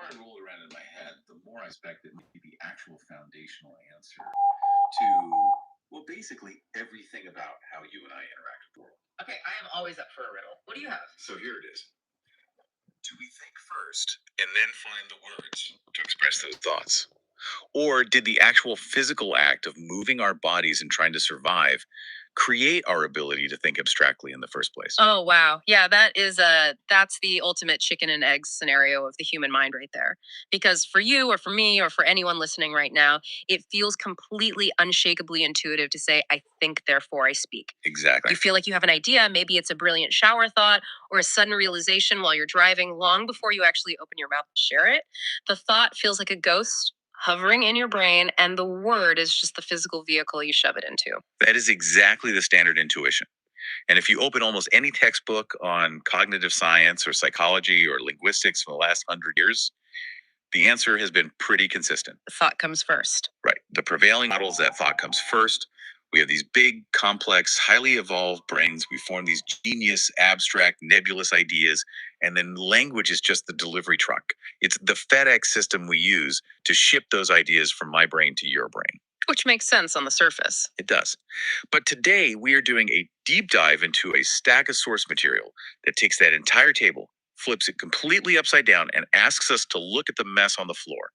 I roll around in my head, the more I suspect that maybe the actual foundational answer to, well, basically everything about how you and I interact with the world. Okay, I am always up for a riddle. What do you have? So here it is. Do we think first and then find the words to express those thoughts? Or did the actual physical act of moving our bodies and trying to survive create our ability to think abstractly in the first place? Oh, wow. Yeah, that's the ultimate chicken and egg scenario of the human mind right there. Because for you or for me or for anyone listening right now, it feels completely unshakably intuitive to say, I think, therefore I speak. Exactly. You feel like you have an idea. Maybe it's a brilliant shower thought or a sudden realization while you're driving, long before you actually open your mouth to share it. The thought feels like a ghost hovering in your brain, and the word is just the physical vehicle you shove it into. That is exactly the standard intuition. And if you open almost any textbook on cognitive science or psychology or linguistics from the last 100 years, the answer has been pretty consistent. Thought comes first. Right. The prevailing model is that thought comes first. We have these big, complex, highly evolved brains. We form these genius, abstract, nebulous ideas. And then language is just the delivery truck. It's the FedEx system we use to ship those ideas from my brain to your brain. Which makes sense on the surface. It does. But today we are doing a deep dive into a stack of source material that takes that entire table, flips it completely upside down, and asks us to look at the mess on the floor.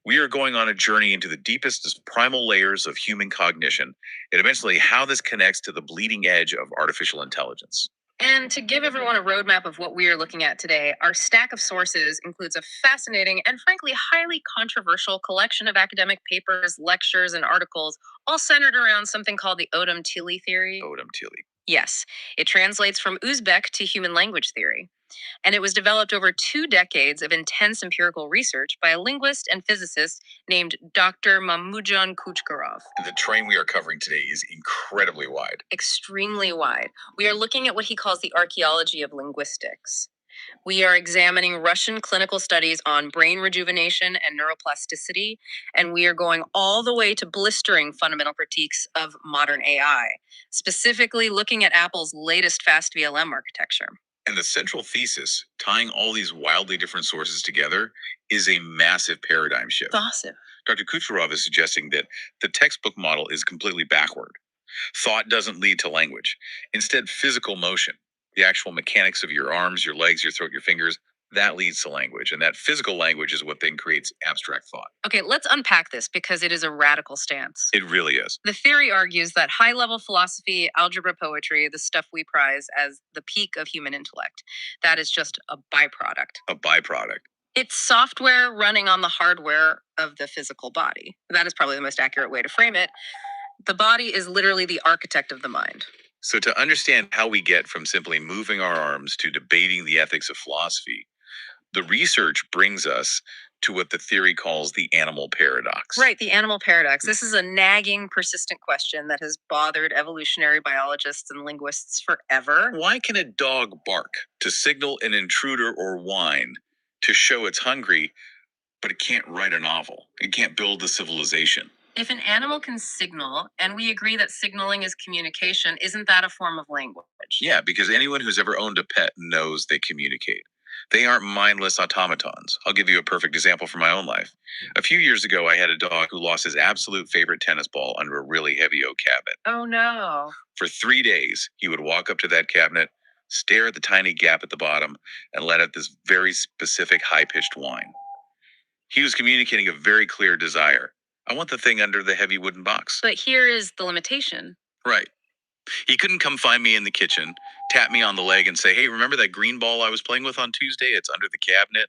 We are going on a journey into the deepest primal layers of human cognition and eventually how this connects to the bleeding edge of artificial intelligence. And to give everyone a roadmap of what we are looking at today, our stack of sources includes a fascinating and frankly highly controversial collection of academic papers, lectures, and articles, all centered around something called the Odam Tili theory. Odam Tili. Yes, it translates from Uzbek to human language theory. And it was developed over 2 decades of intense empirical research by a linguist and physicist named Dr. Mamoujan Kuchkarov. The terrain we are covering today is incredibly wide. Extremely wide. We are looking at what he calls the archaeology of linguistics. We are examining Russian clinical studies on brain rejuvenation and neuroplasticity, and we are going all the way to blistering fundamental critiques of modern AI, specifically looking at Apple's latest fast VLM architecture. And the central thesis, tying all these wildly different sources together, is a massive paradigm shift. Awesome. Dr. Kucherov is suggesting that the textbook model is completely backward. Thought doesn't lead to language. Instead, physical motion, the actual mechanics of your arms, your legs, your throat, your fingers, that leads to language. And that physical language is what then creates abstract thought. Okay, let's unpack this because it is a radical stance. It really is. The theory argues that high-level philosophy, algebra, poetry, the stuff we prize as the peak of human intellect, that is just a byproduct. A byproduct. It's software running on the hardware of the physical body. That is probably the most accurate way to frame it. The body is literally the architect of the mind. So to understand how we get from simply moving our arms to debating the ethics of philosophy, the research brings us to what the theory calls the animal paradox. Right, the animal paradox. This is a nagging, persistent question that has bothered evolutionary biologists and linguists forever. Why can a dog bark to signal an intruder or whine to show it's hungry, but it can't write a novel? It can't build a civilization. If an animal can signal, and we agree that signaling is communication, isn't that a form of language? Yeah, because anyone who's ever owned a pet knows they communicate. They aren't mindless automatons. I'll give you a perfect example from my own life. A few years ago, I had a dog who lost his absolute favorite tennis ball under a really heavy oak cabinet. Oh, no. For 3 days, he would walk up to that cabinet, stare at the tiny gap at the bottom, and let out this very specific high-pitched whine. He was communicating a very clear desire. I want the thing under the heavy wooden box. But here is the limitation. Right. He couldn't come find me in the kitchen, tap me on the leg and say, hey, remember that green ball I was playing with on Tuesday? It's under the cabinet.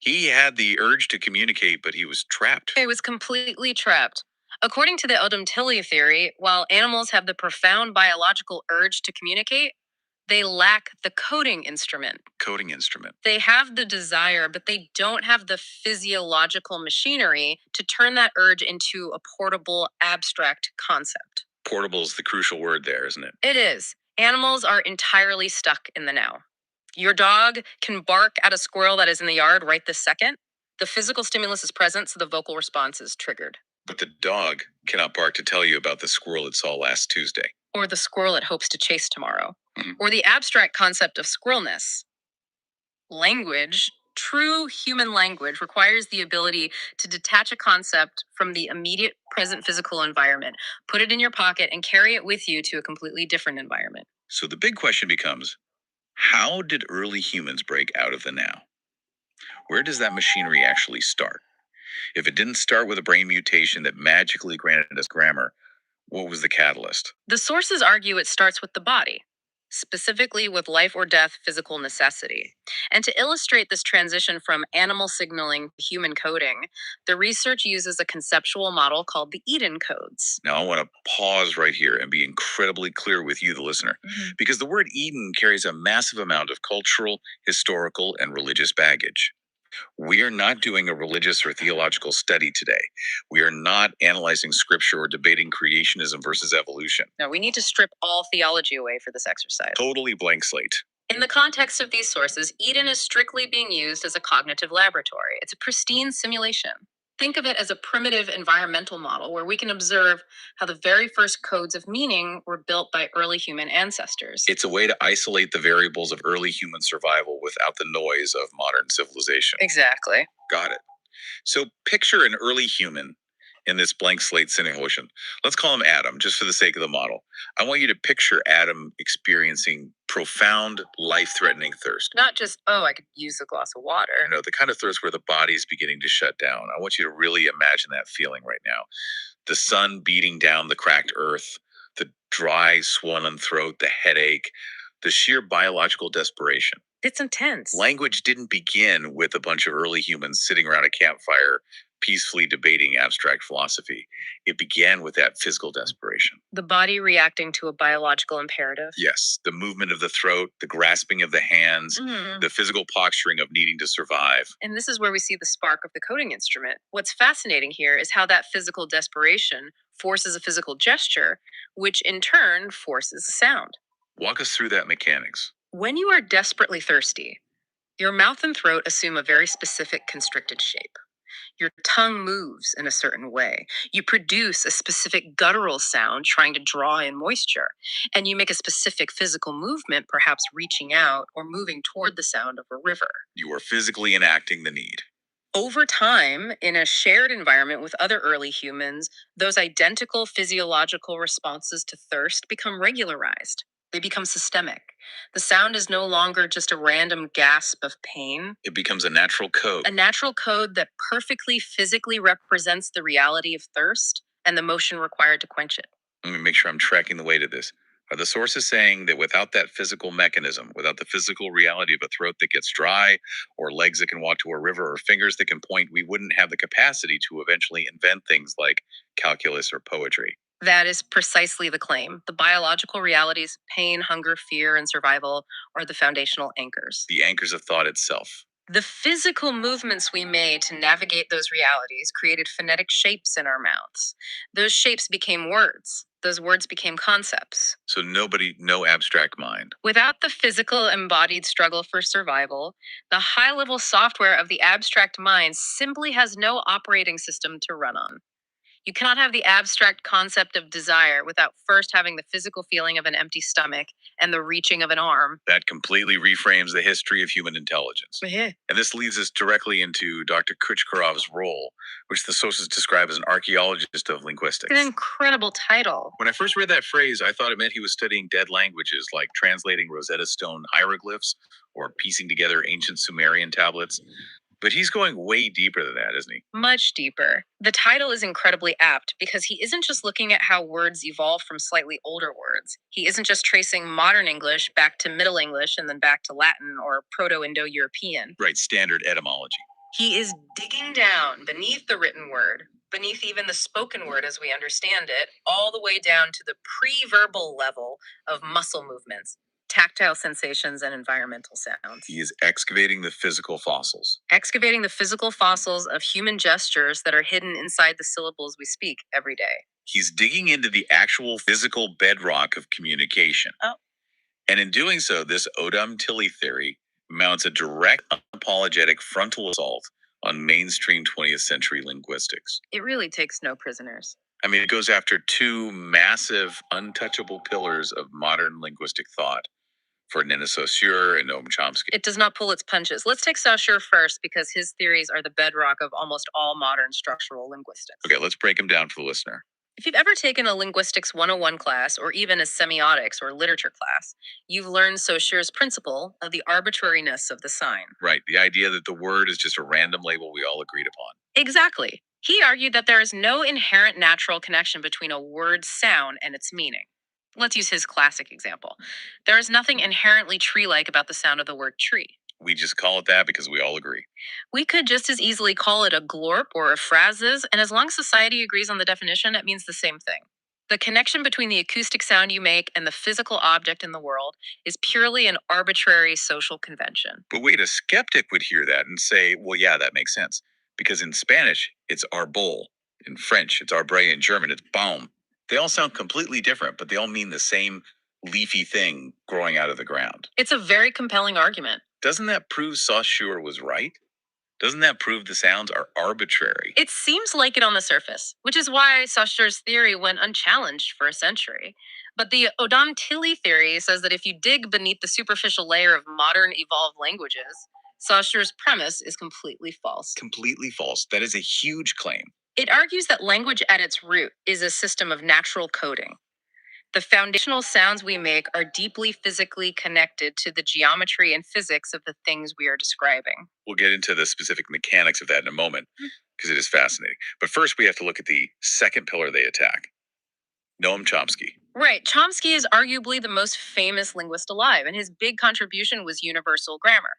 He had the urge to communicate, but he was trapped. He was completely trapped. According to the Odam Tili theory, while animals have the profound biological urge to communicate, they lack the coding instrument. Coding instrument. They have the desire, but they don't have the physiological machinery to turn that urge into a portable, abstract concept. Portable is the crucial word there, isn't it? It is. Animals are entirely stuck in the now. Your dog can bark at a squirrel that is in the yard right this second. The physical stimulus is present, so the vocal response is triggered. But the dog cannot bark to tell you about the squirrel it saw last Tuesday. Or the squirrel it hopes to chase tomorrow. Or the abstract concept of squirrelness. Language True human language requires the ability to detach a concept from the immediate present physical environment, put it in your pocket, and carry it with you to a completely different environment. So the big question becomes, how did early humans break out of the now? Where does that machinery actually start? If it didn't start with a brain mutation that magically granted us grammar, what was the catalyst? The sources argue it starts with the body, specifically with life or death physical necessity. And to illustrate this transition from animal signaling to human coding, the research uses a conceptual model called the Eden codes. Now, I want to pause right here and be incredibly clear with you, the listener, because the word Eden carries a massive amount of cultural, historical, and religious baggage. We are not doing a religious or theological study today. We are not analyzing scripture or debating creationism versus evolution. Now, we need to strip all theology away for this exercise. Totally blank slate. In the context of these sources, Eden is strictly being used as a cognitive laboratory. It's a pristine simulation. Think of it as a primitive environmental model where we can observe how the very first codes of meaning were built by early human ancestors. It's a way to isolate the variables of early human survival without the noise of modern civilization. Exactly. Got it. So picture an early human in this blank slate simulation. Let's call him Adam, just for the sake of the model. I want you to picture Adam experiencing profound, life-threatening thirst. Not just, oh, I could use a glass of water. You know, the kind of thirst where the body's beginning to shut down. I want you to really imagine that feeling right now. The sun beating down the cracked earth, the dry, swollen throat, the headache, the sheer biological desperation. It's intense. Language didn't begin with a bunch of early humans sitting around a campfire peacefully debating abstract philosophy. It began with that physical desperation. The body reacting to a biological imperative. Yes, the movement of the throat, the grasping of the hands, the physical posturing of needing to survive. And this is where we see the spark of the coding instrument. What's fascinating here is how that physical desperation forces a physical gesture, which in turn forces a sound. Walk us through that mechanics. When you are desperately thirsty, your mouth and throat assume a very specific constricted shape. Your tongue moves in a certain way. You produce a specific guttural sound trying to draw in moisture. And you make a specific physical movement, perhaps reaching out or moving toward the sound of a river. You are physically enacting the need. Over time, in a shared environment with other early humans, those identical physiological responses to thirst become regularized. They become systemic. The sound is no longer just a random gasp of pain. It becomes a natural code. A natural code that perfectly physically represents the reality of thirst and the motion required to quench it. Let me make sure I'm tracking the weight of this. Are the sources saying that without that physical mechanism, without the physical reality of a throat that gets dry, or legs that can walk to a river, or fingers that can point, we wouldn't have the capacity to eventually invent things like calculus or poetry? That is precisely the claim. The biological realities of pain, hunger, fear, and survival are the foundational anchors. The anchors of thought itself. The physical movements we made to navigate those realities created phonetic shapes in our mouths. Those shapes became words. Those words became concepts. So no abstract mind. Without the physical embodied struggle for survival, the high level software of the abstract mind simply has no operating system to run on. You cannot have the abstract concept of desire without first having the physical feeling of an empty stomach and the reaching of an arm. That completely reframes the history of human intelligence. Yeah. And this leads us directly into Dr. Kuchkarov's role, which the sources describe as an archaeologist of linguistics. An incredible title. When I first read that phrase, I thought it meant he was studying dead languages, like translating Rosetta Stone hieroglyphs or piecing together ancient Sumerian tablets. But he's going way deeper than that, isn't he? Much deeper. The title is incredibly apt because he isn't just looking at how words evolve from slightly older words. He isn't just tracing modern English back to Middle English and then back to Latin or Proto-Indo-European. Right, standard etymology. He is digging down beneath the written word, beneath even the spoken word as we understand it, all the way down to the pre-verbal level of muscle movements, tactile sensations, and environmental sounds. He is excavating the physical fossils. Excavating the physical fossils of human gestures that are hidden inside the syllables we speak every day. He's digging into the actual physical bedrock of communication. Oh. And in doing so, this Odam Tili theory mounts a direct, unapologetic frontal assault on mainstream 20th century linguistics. It really takes no prisoners. I mean, it goes after two massive, untouchable pillars of modern linguistic thought. Ferdinand de Saussure and Noam Chomsky. It does not pull its punches. Let's take Saussure first because his theories are the bedrock of almost all modern structural linguistics. Okay, let's break them down for the listener. If you've ever taken a linguistics 101 class or even a semiotics or literature class, you've learned Saussure's principle of the arbitrariness of the sign. Right, the idea that the word is just a random label we all agreed upon. Exactly. He argued that there is no inherent natural connection between a word's sound and its meaning. Let's use his classic example. There is nothing inherently tree-like about the sound of the word tree. We just call it that because we all agree. We could just as easily call it a glorp or a phrases, and as long as society agrees on the definition, it means the same thing. The connection between the acoustic sound you make and the physical object in the world is purely an arbitrary social convention. But wait, a skeptic would hear that and say, well, yeah, that makes sense. Because in Spanish, it's arbol. In French, it's arbre. In German, it's baum. They all sound completely different, but they all mean the same leafy thing growing out of the ground. It's a very compelling argument. Doesn't that prove Saussure was right? Doesn't that prove the sounds are arbitrary? It seems like it on the surface, which is why Saussure's theory went unchallenged for a century. But the Odam Tili theory says that if you dig beneath the superficial layer of modern evolved languages, Saussure's premise is completely false. Completely false. That is a huge claim. It argues that language at its root is a system of natural coding. The foundational sounds we make are deeply physically connected to the geometry and physics of the things we are describing. We'll get into the specific mechanics of that in a moment because it is fascinating. But first, we have to look at the second pillar they attack. Noam Chomsky. Right. Chomsky is arguably the most famous linguist alive, and his big contribution was universal grammar.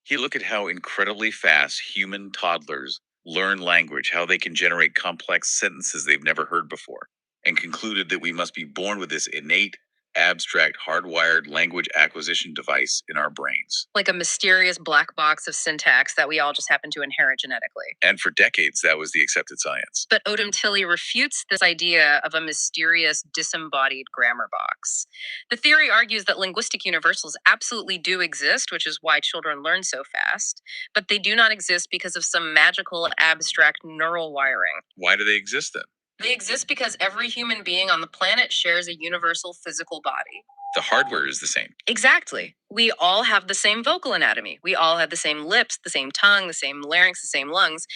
He looked at how incredibly fast human toddlers learn language, how they can generate complex sentences they've never heard before, and concluded that we must be born with this innate, abstract, hardwired language acquisition device in our brains. Like a mysterious black box of syntax that we all just happen to inherit genetically. And for decades, that was the accepted science. But Odam Tili refutes this idea of a mysterious, disembodied grammar box. The theory argues that linguistic universals absolutely do exist, which is why children learn so fast, but they do not exist because of some magical, abstract neural wiring. Why do they exist then? They exist because every human being on the planet shares a universal physical body. The hardware is the same. Exactly. We all have the same vocal anatomy. We all have the same lips, the same tongue, the same larynx, the same lungs.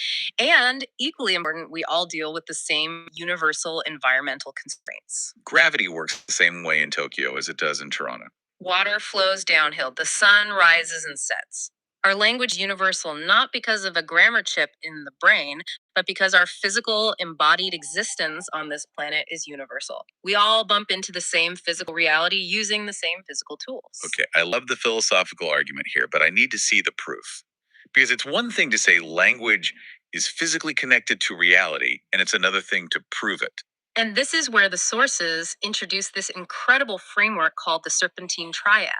And equally important, we all deal with the same universal environmental constraints. Gravity works the same way in Tokyo as it does in Toronto. Water flows downhill. The sun rises and sets. Our language is universal not because of a grammar chip in the brain, but because our physical embodied existence on this planet is universal. We all bump into the same physical reality using the same physical tools. Okay, I love the philosophical argument here, but I need to see the proof. Because it's one thing to say language is physically connected to reality, and it's another thing to prove it. And this is where the sources introduce this incredible framework called the serpentine triad.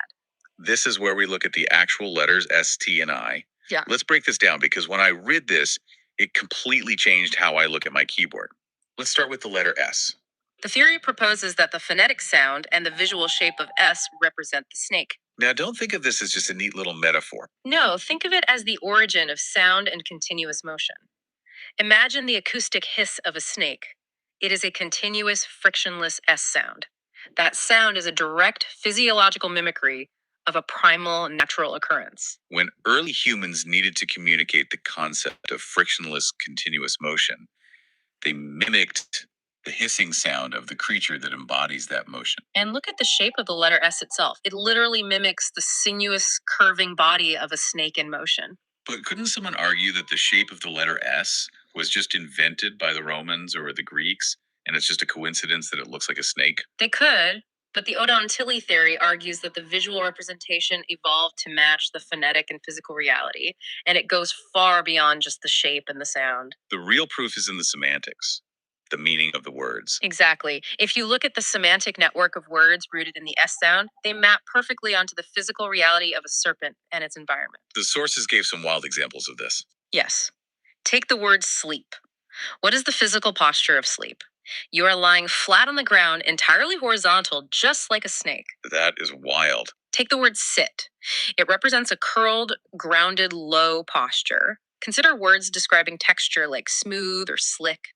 This is where we look at the actual letters S, T, and I. Yeah. Let's break this down because when I read this, it completely changed how I look at my keyboard. Let's start with the letter S. The theory proposes that the phonetic sound and the visual shape of S represent the snake. Now, don't think of this as just a neat little metaphor. No, think of it as the origin of sound and continuous motion. Imagine the acoustic hiss of a snake. It is a continuous, frictionless S sound. That sound is a direct physiological mimicry of a primal natural occurrence. When early humans needed to communicate the concept of frictionless continuous motion, they mimicked the hissing sound of the creature that embodies that motion. And look at the shape of the letter S itself. It literally mimics the sinuous, curving body of a snake in motion. But couldn't someone argue that the shape of the letter S was just invented by the Romans or the Greeks, and it's just a coincidence that it looks like a snake? They could, but the Odam Tili theory argues that the visual representation evolved to match the phonetic and physical reality, and it goes far beyond just the shape and the sound. The real proof is in the semantics, the meaning of the words. Exactly. If you look at the semantic network of words rooted in the S sound, they map perfectly onto the physical reality of a serpent and its environment. The sources gave some wild examples of this. Yes. Take the word sleep. What is the physical posture of sleep? You are lying flat on the ground, entirely horizontal, just like a snake. That is wild. Take the word sit. It represents a curled, grounded, low posture. Consider words describing texture like smooth or slick.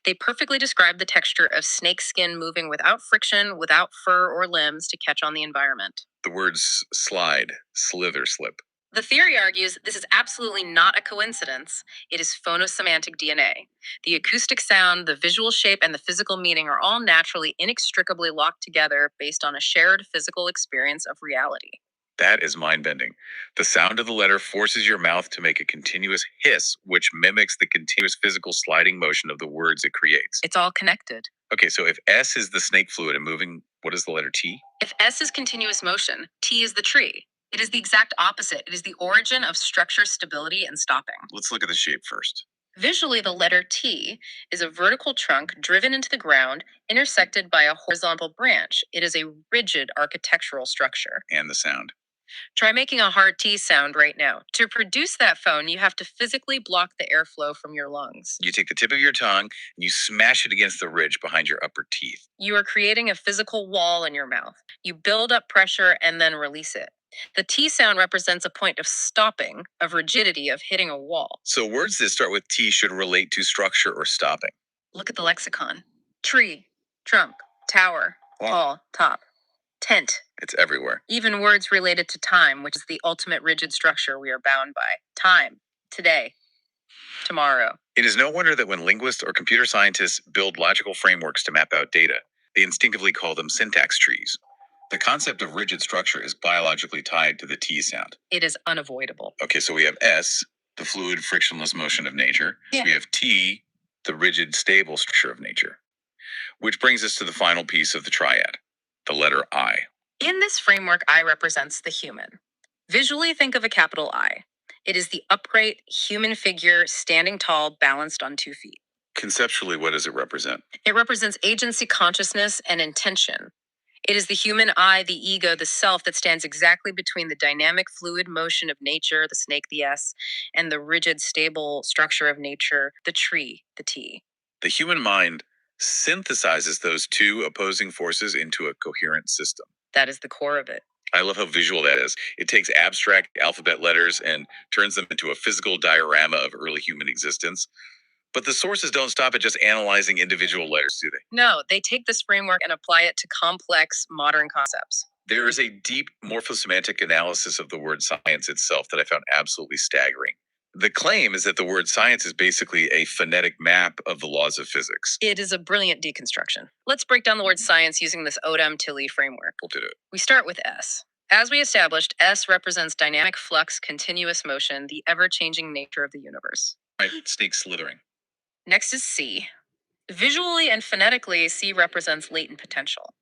They perfectly describe the texture of snake skin moving without friction, without fur or limbs to catch on the environment. The words slide, slither, slip. The theory argues this is absolutely not a coincidence. It is phonosemantic DNA. The acoustic sound, the visual shape, and the physical meaning are all naturally inextricably locked together based on a shared physical experience of reality. That is mind bending. The sound of the letter forces your mouth to make a continuous hiss, which mimics the continuous physical sliding motion of the words it creates. It's all connected. Okay, so if S is the snake fluid and moving, what is the letter T? If S is continuous motion, T is the tree. It is the exact opposite. It is the origin of structure, stability, and stopping. Let's look at the shape first. Visually, the letter T is a vertical trunk driven into the ground, intersected by a horizontal branch. It is a rigid architectural structure. And the sound. Try making a hard T sound right now. To produce that phone, you have to physically block the airflow from your lungs. You take the tip of your tongue and you smash it against the ridge behind your upper teeth. You are creating a physical wall in your mouth. You build up pressure and then release it. The T sound represents a point of stopping, of rigidity, of hitting a wall. So words that start with T should relate to structure or stopping. Look at the lexicon. Tree, trunk, tower, tall, top, tent. It's everywhere. Even words related to time, which is the ultimate rigid structure we are bound by. Time, today, tomorrow. It is no wonder that when linguists or computer scientists build logical frameworks to map out data, they instinctively call them syntax trees. The concept of rigid structure is biologically tied to the T sound. It is unavoidable. Okay, so we have S, the fluid, frictionless motion of nature. Yeah. We have T, the rigid, stable structure of nature. Which brings us to the final piece of the triad, the letter I. In this framework, I represents the human. Visually, think of a capital I. It is the upright human figure standing tall, balanced on 2 feet. Conceptually, what does it represent? It represents agency, consciousness, and intention. It is the human I, the ego, the self that stands exactly between the dynamic, fluid motion of nature, the snake, the S, and the rigid, stable structure of nature, the tree, the T. The human mind synthesizes those two opposing forces into a coherent system. That is the core of it. I love how visual that is. It takes abstract alphabet letters and turns them into a physical diorama of early human existence. But the sources don't stop at just analyzing individual letters, do they? No, they take this framework and apply it to complex modern concepts. There is a deep morphosemantic analysis of the word science itself that I found absolutely staggering. The claim is that the word science is basically a phonetic map of the laws of physics. It is a brilliant deconstruction. Let's break down the word science using this Odam Tili framework. We'll do it. We start with S. As we established, S represents dynamic flux, continuous motion, the ever-changing nature of the universe. Right, snake slithering. Next is C. Visually and phonetically, C represents latent potential.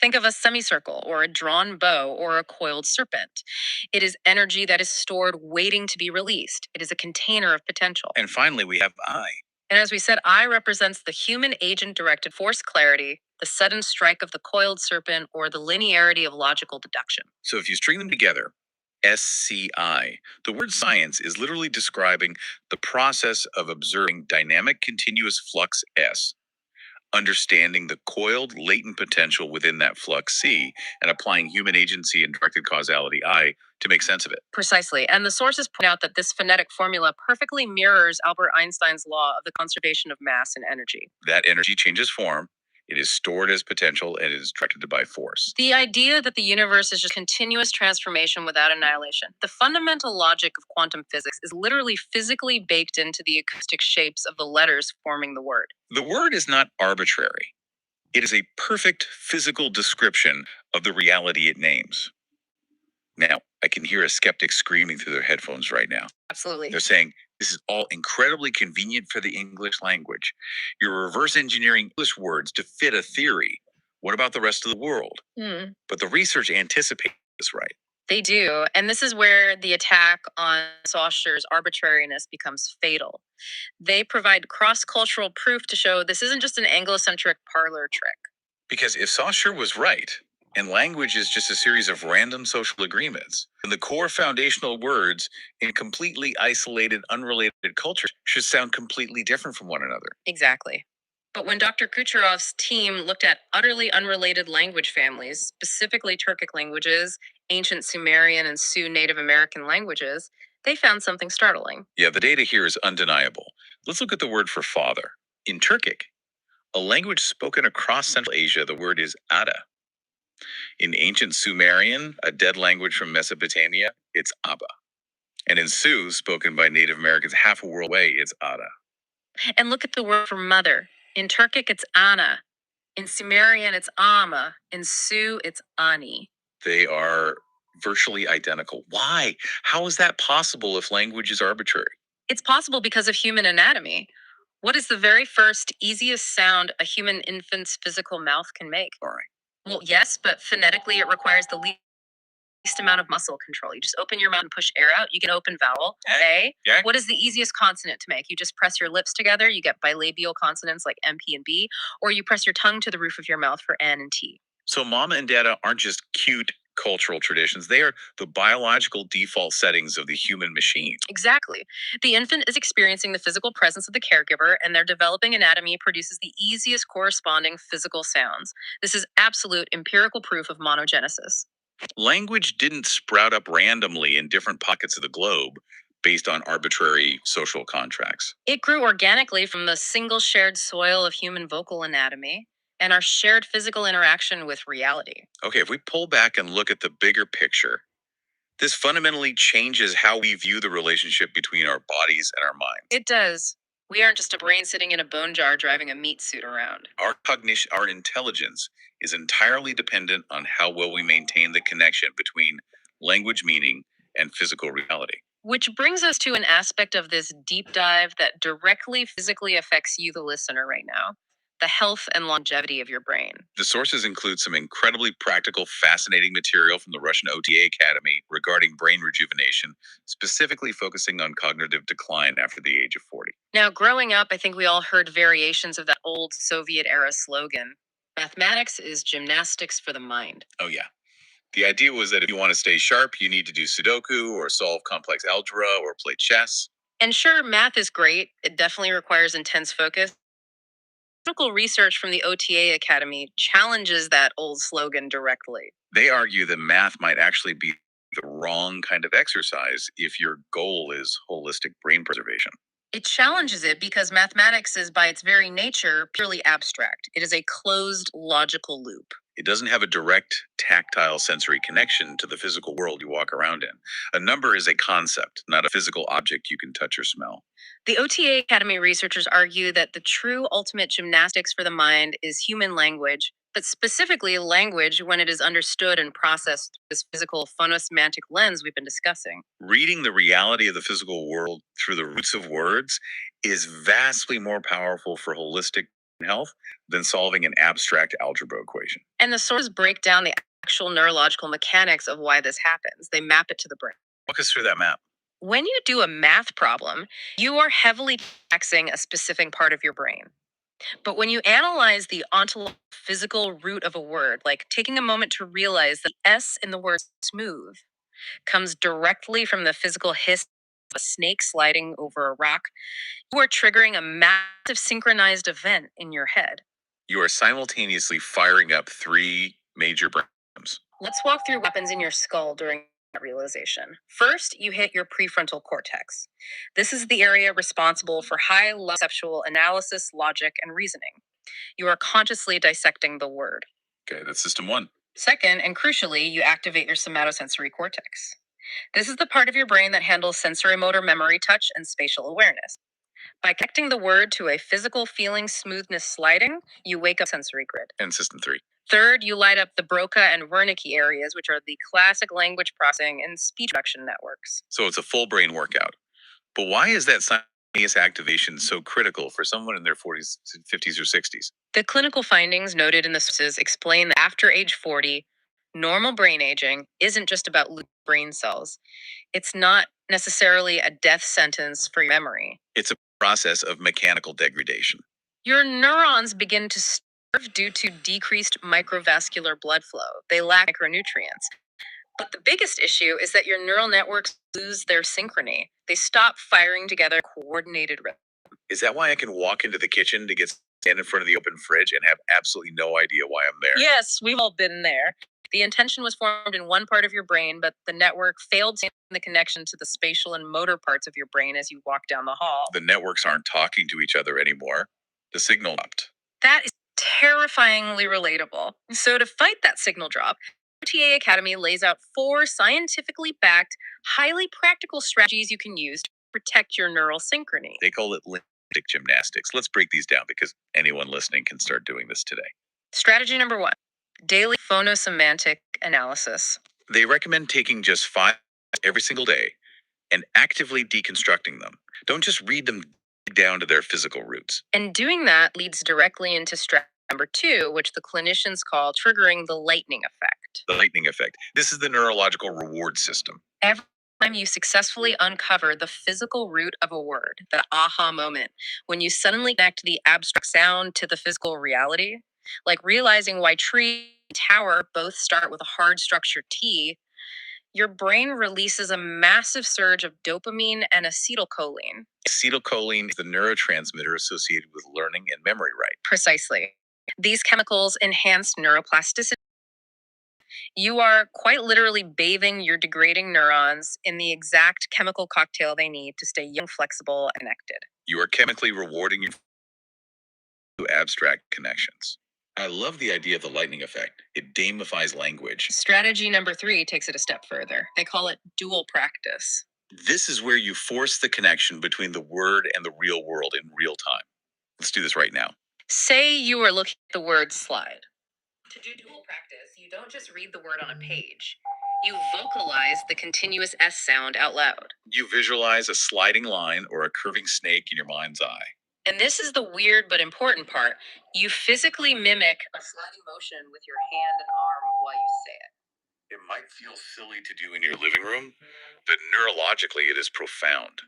Think of a semicircle or a drawn bow or a coiled serpent. It is energy that is stored waiting to be released. It is a container of potential. And finally, we have I. And as we said, I represents the human agent-directed force clarity, the sudden strike of the coiled serpent, or the linearity of logical deduction. So if you string them together, SCI, the word science is literally describing the process of observing dynamic continuous flux S, understanding the coiled latent potential within that flux C, and applying human agency and directed causality I to make sense of it. Precisely. And the sources point out that this phonetic formula perfectly mirrors Albert Einstein's law of the conservation of mass and energy. That energy changes form. It is stored as potential and it is directed by force. The idea that the universe is just continuous transformation without annihilation. The fundamental logic of quantum physics is literally physically baked into the acoustic shapes of the letters forming the word. The word is not arbitrary. It is a perfect physical description of the reality it names. Now, I can hear a skeptic screaming through their headphones right now. Absolutely. They're saying, this is all incredibly convenient for the English language. You're reverse engineering English words to fit a theory. What about the rest of the world? But the research anticipates this, right? They do. And this is where the attack on Saussures' arbitrariness becomes fatal. They provide cross-cultural proof to show this isn't just an Anglocentric parlor trick. Because if Saussure was right, and language is just a series of random social agreements, then the core foundational words in completely isolated, unrelated cultures should sound completely different from one another. Exactly. But when Dr. Kucherov's team looked at utterly unrelated language families, specifically Turkic languages, ancient Sumerian and Sioux Native American languages, they found something startling. Yeah, the data here is undeniable. Let's look at the word for father. In Turkic, a language spoken across Central Asia, the word is Ada. In ancient Sumerian, a dead language from Mesopotamia, it's Aba. And in Sioux, spoken by Native Americans half a world away, it's Ada. And look at the word for mother. In Turkic, it's Ana. In Sumerian, it's Ama. In Sioux, it's Ani. They are virtually identical. Why? How is that possible if language is arbitrary? It's possible because of human anatomy. What is the very first, easiest sound a human infant's physical mouth can make? All right. Well, yes, but phonetically, it requires the least amount of muscle control. You just open your mouth and push air out. You can open vowel A. Yeah. What is the easiest consonant to make? You just press your lips together. You get bilabial consonants like M, P, and B, or you press your tongue to the roof of your mouth for N and T. So mama and dada aren't just cute cultural traditions. They are the biological default settings of the human machine. Exactly. The infant is experiencing the physical presence of the caregiver, and their developing anatomy produces the easiest corresponding physical sounds. This is absolute empirical proof of monogenesis. Language didn't sprout up randomly in different pockets of the globe based on arbitrary social contracts. It grew organically from the single shared soil of human vocal anatomy and our shared physical interaction with reality. Okay, if we pull back and look at the bigger picture, this fundamentally changes how we view the relationship between our bodies and our minds. It does. We aren't just a brain sitting in a bone jar driving a meat suit around. Our cognition, our intelligence is entirely dependent on how well we maintain the connection between language meaning and physical reality. Which brings us to an aspect of this deep dive that directly physically affects you, the listener, right now: the health and longevity of your brain. The sources include some incredibly practical, fascinating material from the Russian OTA Academy regarding brain rejuvenation, specifically focusing on cognitive decline after the age of 40. Now, growing up, I think we all heard variations of that old Soviet era slogan: mathematics is gymnastics for the mind. Oh, yeah. The idea was that if you want to stay sharp, you need to do Sudoku or solve complex algebra or play chess. And sure, math is great. It definitely requires intense focus. Critical research from the OTA Academy challenges that old slogan directly. They argue that math might actually be the wrong kind of exercise if your goal is holistic brain preservation. It challenges it because mathematics is, by its very nature, purely abstract. It is a closed logical loop. It doesn't have a direct tactile sensory connection to the physical world you walk around in. A number is a concept, not a physical object you can touch or smell. The OTA Academy researchers argue that the true ultimate gymnastics for the mind is human language, but specifically language when it is understood and processed through this physical phonosemantic lens we've been discussing. Reading the reality of the physical world through the roots of words is vastly more powerful for holistic health than solving an abstract algebra equation. And the sources break down the actual neurological mechanics of why this happens. They map it to the brain. Walk us through that map. When you do a math problem, you are heavily taxing a specific part of your brain. But when you analyze the ontological physical root of a word, like taking a moment to realize that S in the word smooth comes directly from the physical hiss of a snake sliding over a rock, you are triggering a massive synchronized event in your head. You are simultaneously firing up three major brains. Let's walk through what happens in your skull during that realization. First, you hit your prefrontal cortex. This is the area responsible for high-level conceptual analysis, logic, and reasoning. You are consciously dissecting the word. Okay, that's system one. Second, and crucially, you activate your somatosensory cortex. This is the part of your brain that handles sensory motor memory, touch, and spatial awareness. By connecting the word to a physical feeling, smoothness, sliding, you wake up sensory grid. And system three. Third, you light up the Broca and Wernicke areas, which are the classic language processing and speech production networks. So it's a full brain workout. But why is that simultaneous activation so critical for someone in their 40s, 50s, or 60s? The clinical findings noted in the sources explain that after age 40, normal brain aging isn't just about losing brain cells. It's not necessarily a death sentence for your memory. It's a process of mechanical degradation. Your neurons begin to starve due to decreased microvascular blood flow. They lack micronutrients. But the biggest issue is that your neural networks lose their synchrony. They stop firing together coordinated rhythm. Is that why I can walk into the kitchen to stand in front of the open fridge and have absolutely no idea why I'm there? Yes, we've all been there. The intention was formed in one part of your brain, but the network failed to the connection to the spatial and motor parts of your brain as you walk down the hall. The networks aren't talking to each other anymore. The signal dropped. That is terrifyingly relatable. So, to fight that signal drop, TA Academy lays out 4 scientifically backed, highly practical strategies you can use to protect your neural synchrony. They call it linguistic gymnastics. Let's break these down because anyone listening can start doing this today. Strategy number 1, daily phonosemantic analysis. They recommend taking just 5 every single day and actively deconstructing them. Don't just read them down to their physical roots. And doing that leads directly into strategy number 2, which the clinicians call triggering the lightning effect. The lightning effect. This is the neurological reward system. Every time you successfully uncover the physical root of a word, that aha moment, when you suddenly connect the abstract sound to the physical reality, like realizing why tree and tower both start with a hard structure T, your brain releases a massive surge of dopamine and acetylcholine. Acetylcholine is the neurotransmitter associated with learning and memory, right? Precisely. These chemicals enhance neuroplasticity. You are quite literally bathing your degrading neurons in the exact chemical cocktail they need to stay young, flexible, and connected. You are chemically rewarding your abstract connections. I love the idea of the lightning effect. It gamifies language. Strategy number 3 takes it a step further. They call it dual practice. This is where you force the connection between the word and the real world in real time. Let's do this right now. Say you are looking at the word slide. To do dual practice, you don't just read the word on a page. You vocalize the continuous S sound out loud. You visualize a sliding line or a curving snake in your mind's eye. And this is the weird but important part. You physically mimic a sliding motion with your hand and arm while you say it. It might feel silly to do in your living room, but neurologically it is profound.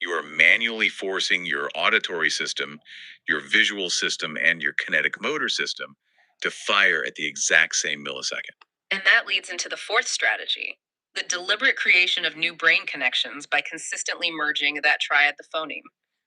You are manually forcing your auditory system, your visual system, and your kinetic motor system to fire at the exact same millisecond. And that leads into the 4th strategy, the deliberate creation of new brain connections by consistently merging that triad, the phoneme,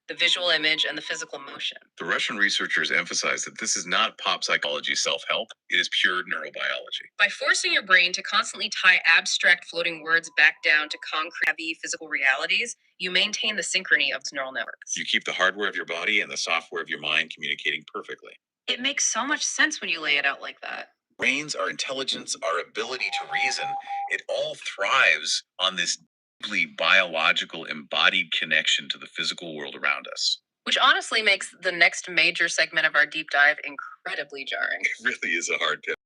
the visual image, and the physical motion. The Russian researchers emphasize that this is not pop psychology self-help, it is pure neurobiology. By forcing your brain to constantly tie abstract floating words back down to concrete, heavy physical realities, you maintain the synchrony of neural networks. You keep the hardware of your body and the software of your mind communicating perfectly. It makes so much sense when you lay it out like that. Brains, our intelligence, our ability to reason, it all thrives on this deeply biological embodied connection to the physical world around us. Which honestly makes the next major segment of our deep dive incredibly jarring. It really is a hard pivot.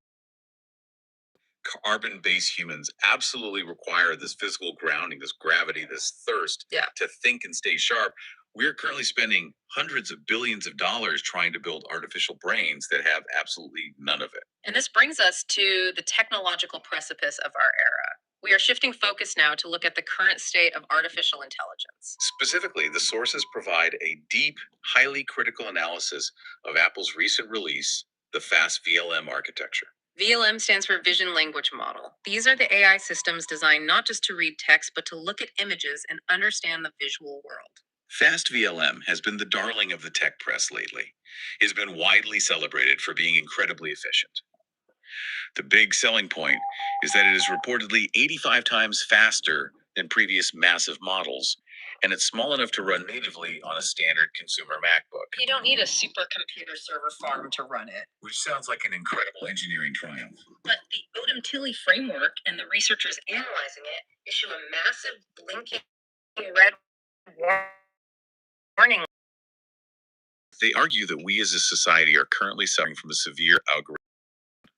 Carbon-based humans absolutely require this physical grounding, this gravity, this thirst to think and stay sharp. We're currently spending hundreds of billions of dollars trying to build artificial brains that have absolutely none of it. And this brings us to the technological precipice of our era. We are shifting focus now to look at the current state of artificial intelligence. Specifically, the sources provide a deep, highly critical analysis of Apple's recent release, the fast VLM architecture. VLM stands for Vision Language Model. These are the AI systems designed not just to read text, but to look at images and understand the visual world. Fast VLM has been the darling of the tech press lately. It has been widely celebrated for being incredibly efficient. The big selling point is that it is reportedly 85 times faster than previous massive models, and it's small enough to run natively on a standard consumer MacBook. You don't need a supercomputer server farm to run it. Which sounds like an incredible engineering triumph. But the Odam Tili framework and the researchers analyzing it issue a massive blinking red warning. They argue that we as a society are currently suffering from a severe algorithm.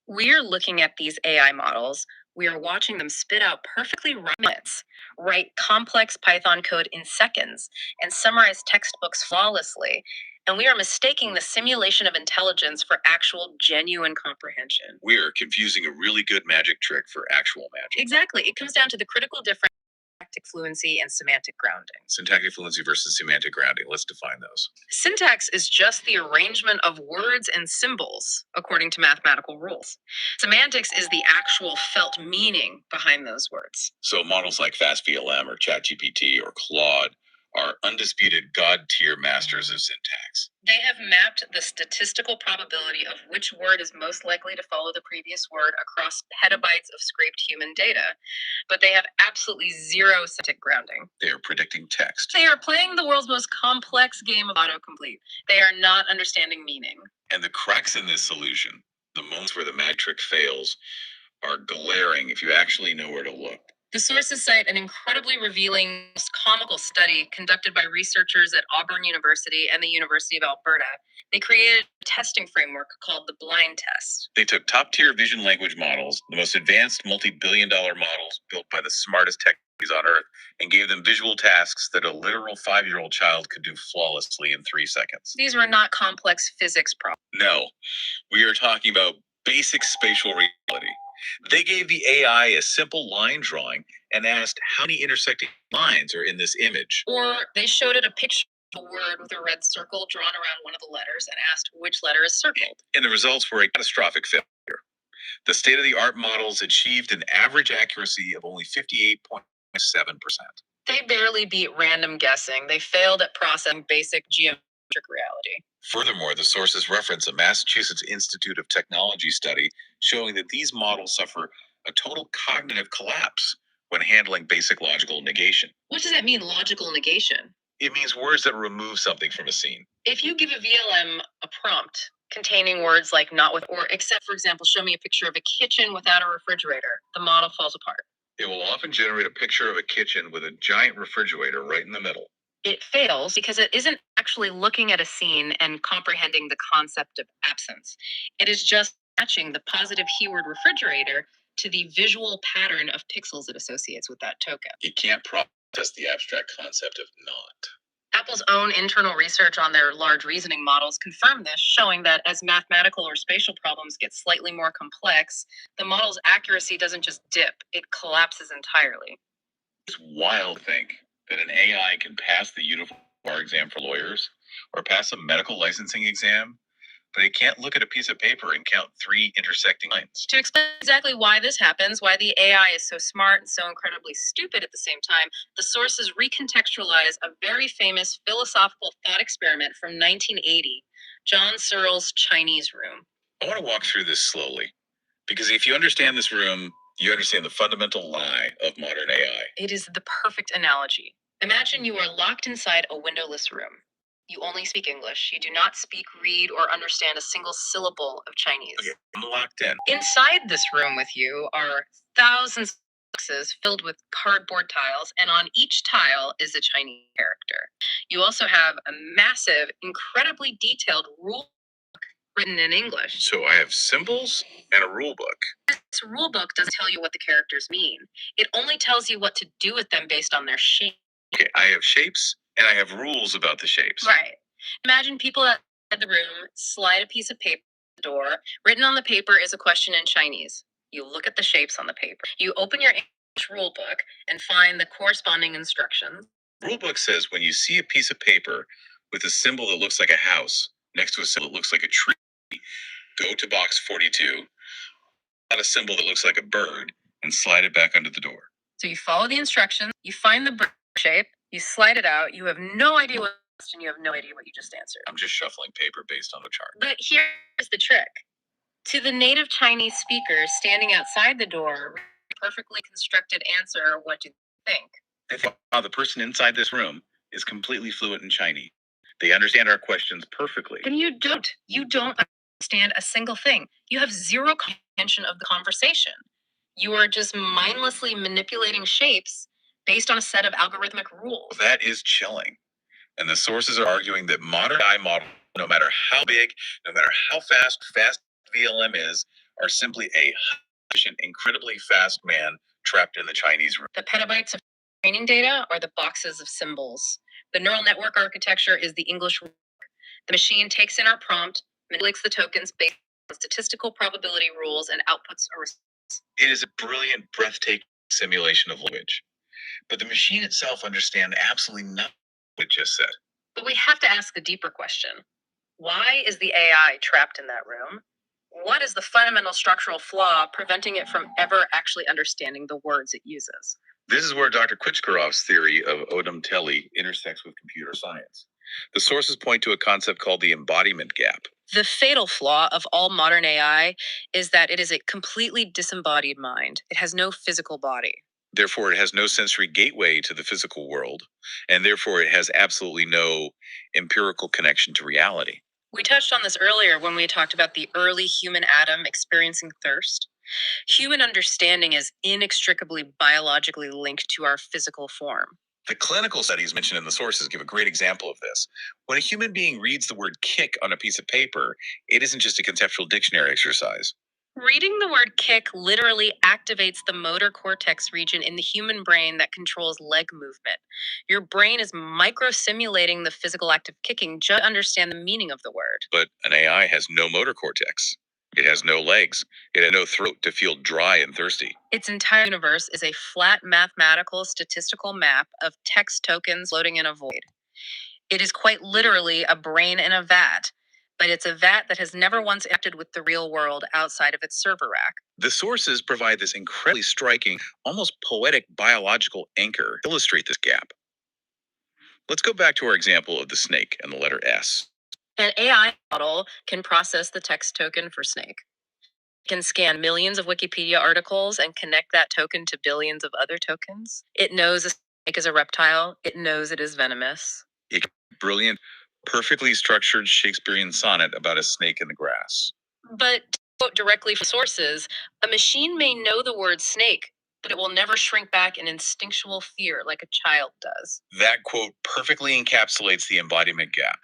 We're looking at these AI models. We are watching them spit out perfectly minutes, write complex Python code in seconds, and summarize textbooks flawlessly. And we are mistaking the simulation of intelligence for actual, genuine comprehension. We're confusing a really good magic trick for actual magic. Exactly. It comes down to the critical difference syntactic fluency and semantic grounding. Syntactic fluency versus semantic grounding. Let's define those. Syntax is just the arrangement of words and symbols according to mathematical rules. Semantics is the actual felt meaning behind those words. So models like FastVLM or ChatGPT or Claude are undisputed god-tier masters of syntax. They have mapped the statistical probability of which word is most likely to follow the previous word across petabytes of scraped human data, but they have absolutely zero semantic grounding. They are predicting text. They are playing the world's most complex game of autocomplete. They are not understanding meaning. And the cracks in this solution, the moments where the magic trick fails, are glaring if you actually know where to look. The sources cite an incredibly revealing, comical study conducted by researchers at Auburn University and the University of Alberta. They created a testing framework called the blind test. They took top-tier vision language models, the most advanced multi-billion-dollar models built by the smartest techies on Earth, and gave them visual tasks that a literal 5-year-old child could do flawlessly in 3 seconds. These were not complex physics problems. No, we are talking about basic spatial reality. They gave the AI a simple line drawing and asked how many intersecting lines are in this image. Or they showed it a picture of a word with a red circle drawn around one of the letters and asked which letter is circled. And the results were a catastrophic failure. The state-of-the-art models achieved an average accuracy of only 58.7%. They barely beat random guessing. They failed at processing basic geometric reality. Furthermore, the sources reference a Massachusetts Institute of Technology study showing that these models suffer a total cognitive collapse when handling basic logical negation. What does that mean, logical negation? It means words that remove something from a scene. If you give a VLM a prompt containing words like not with or except, for example, show me a picture of a kitchen without a refrigerator, the model falls apart. It will often generate a picture of a kitchen with a giant refrigerator right in the middle. It fails because it isn't actually looking at a scene and comprehending the concept of absence. It is just matching the positive keyword refrigerator to the visual pattern of pixels it associates with that token. It can't process the abstract concept of not. Apple's own internal research on their large reasoning models confirmed this, showing that as mathematical or spatial problems get slightly more complex, the model's accuracy doesn't just dip, it collapses entirely. It's wild to think that an AI can pass the uniform bar exam for lawyers or pass a medical licensing exam, but it can't look at a piece of paper and count 3 intersecting lines. To explain exactly why this happens, why the AI is so smart and so incredibly stupid at the same time, the sources recontextualize a very famous philosophical thought experiment from 1980, John Searle's Chinese room. I want to walk through this slowly, because if you understand this room, you understand the fundamental lie of modern AI. It is the perfect analogy. Imagine you are locked inside a windowless room. You only speak English. You do not speak, read, or understand a single syllable of Chinese. Okay, I'm locked in. Inside this room with you are thousands of boxes filled with cardboard tiles, and on each tile is a Chinese character. You also have a massive, incredibly detailed rule book written in English. So I have symbols and a rule book. This rule book doesn't tell you what the characters mean. It only tells you what to do with them based on their shape. Okay, I have shapes and I have rules about the shapes. Right. Imagine people at the room slide a piece of paper at the door. Written on the paper is a question in Chinese. You look at the shapes on the paper. You open your English rule book and find the corresponding instructions. Rule book says when you see a piece of paper with a symbol that looks like a house next to a symbol that looks like a tree, go to box 42, add a symbol that looks like a bird, and slide it back under the door. So you follow the instructions, you find the bird shape, you slide it out, you have no idea what question, you have no idea what you just answered. I'm just shuffling paper based on the chart. But here's the trick. To the native Chinese speakers standing outside the door, perfectly constructed answer, what do you think? They think, wow, the person inside this room is completely fluent in Chinese. They understand our questions perfectly. And you don't. You don't understand a single thing. You have zero comprehension of the conversation. You are just mindlessly manipulating shapes based on a set of algorithmic rules. That is chilling. And the sources are arguing that modern AI models, no matter how big, no matter how fast VLM is, are simply a efficient, incredibly fast man trapped in the Chinese room. The petabytes of training data are the boxes of symbols. The neural network architecture is the English word. The machine takes in our prompt, manipulates the tokens based on statistical probability rules, and outputs a response. It is a brilliant, breathtaking simulation of language. But the machine itself understands absolutely nothing it just said. But we have to ask the deeper question. Why is the AI trapped in that room? What is the fundamental structural flaw preventing it from ever actually understanding the words it uses? This is where Dr. Kutchkarov's theory of Odam Tili intersects with computer science. The sources point to a concept called the embodiment gap. The fatal flaw of all modern AI is that it is a completely disembodied mind. It has no physical body. Therefore, it has no sensory gateway to the physical world, and therefore it has absolutely no empirical connection to reality. We touched on this earlier when we talked about the early human atom experiencing thirst. Human understanding is inextricably biologically linked to our physical form. The clinical studies mentioned in the sources give a great example of this. When a human being reads the word kick on a piece of paper, it isn't just a conceptual dictionary exercise. Reading the word kick literally activates the motor cortex region in the human brain that controls leg movement. Your brain is micro-simulating the physical act of kicking just to understand the meaning of the word. But an AI has no motor cortex. It has no legs. It has no throat to feel dry and thirsty. Its entire universe is a flat mathematical statistical map of text tokens floating in a void. It is quite literally a brain in a vat, but it's a vat that has never once acted with the real world outside of its server rack. The sources provide this incredibly striking, almost poetic biological anchor to illustrate this gap. Let's go back to our example of the snake and the letter S. An AI model can process the text token for snake. It can scan millions of Wikipedia articles and connect that token to billions of other tokens. It knows a snake is a reptile. It knows it is venomous. Brilliant, perfectly structured Shakespearean sonnet about a snake in the grass. But to quote directly from sources, a machine may know the word snake, but it will never shrink back in instinctual fear like a child does. That quote perfectly encapsulates the embodiment gap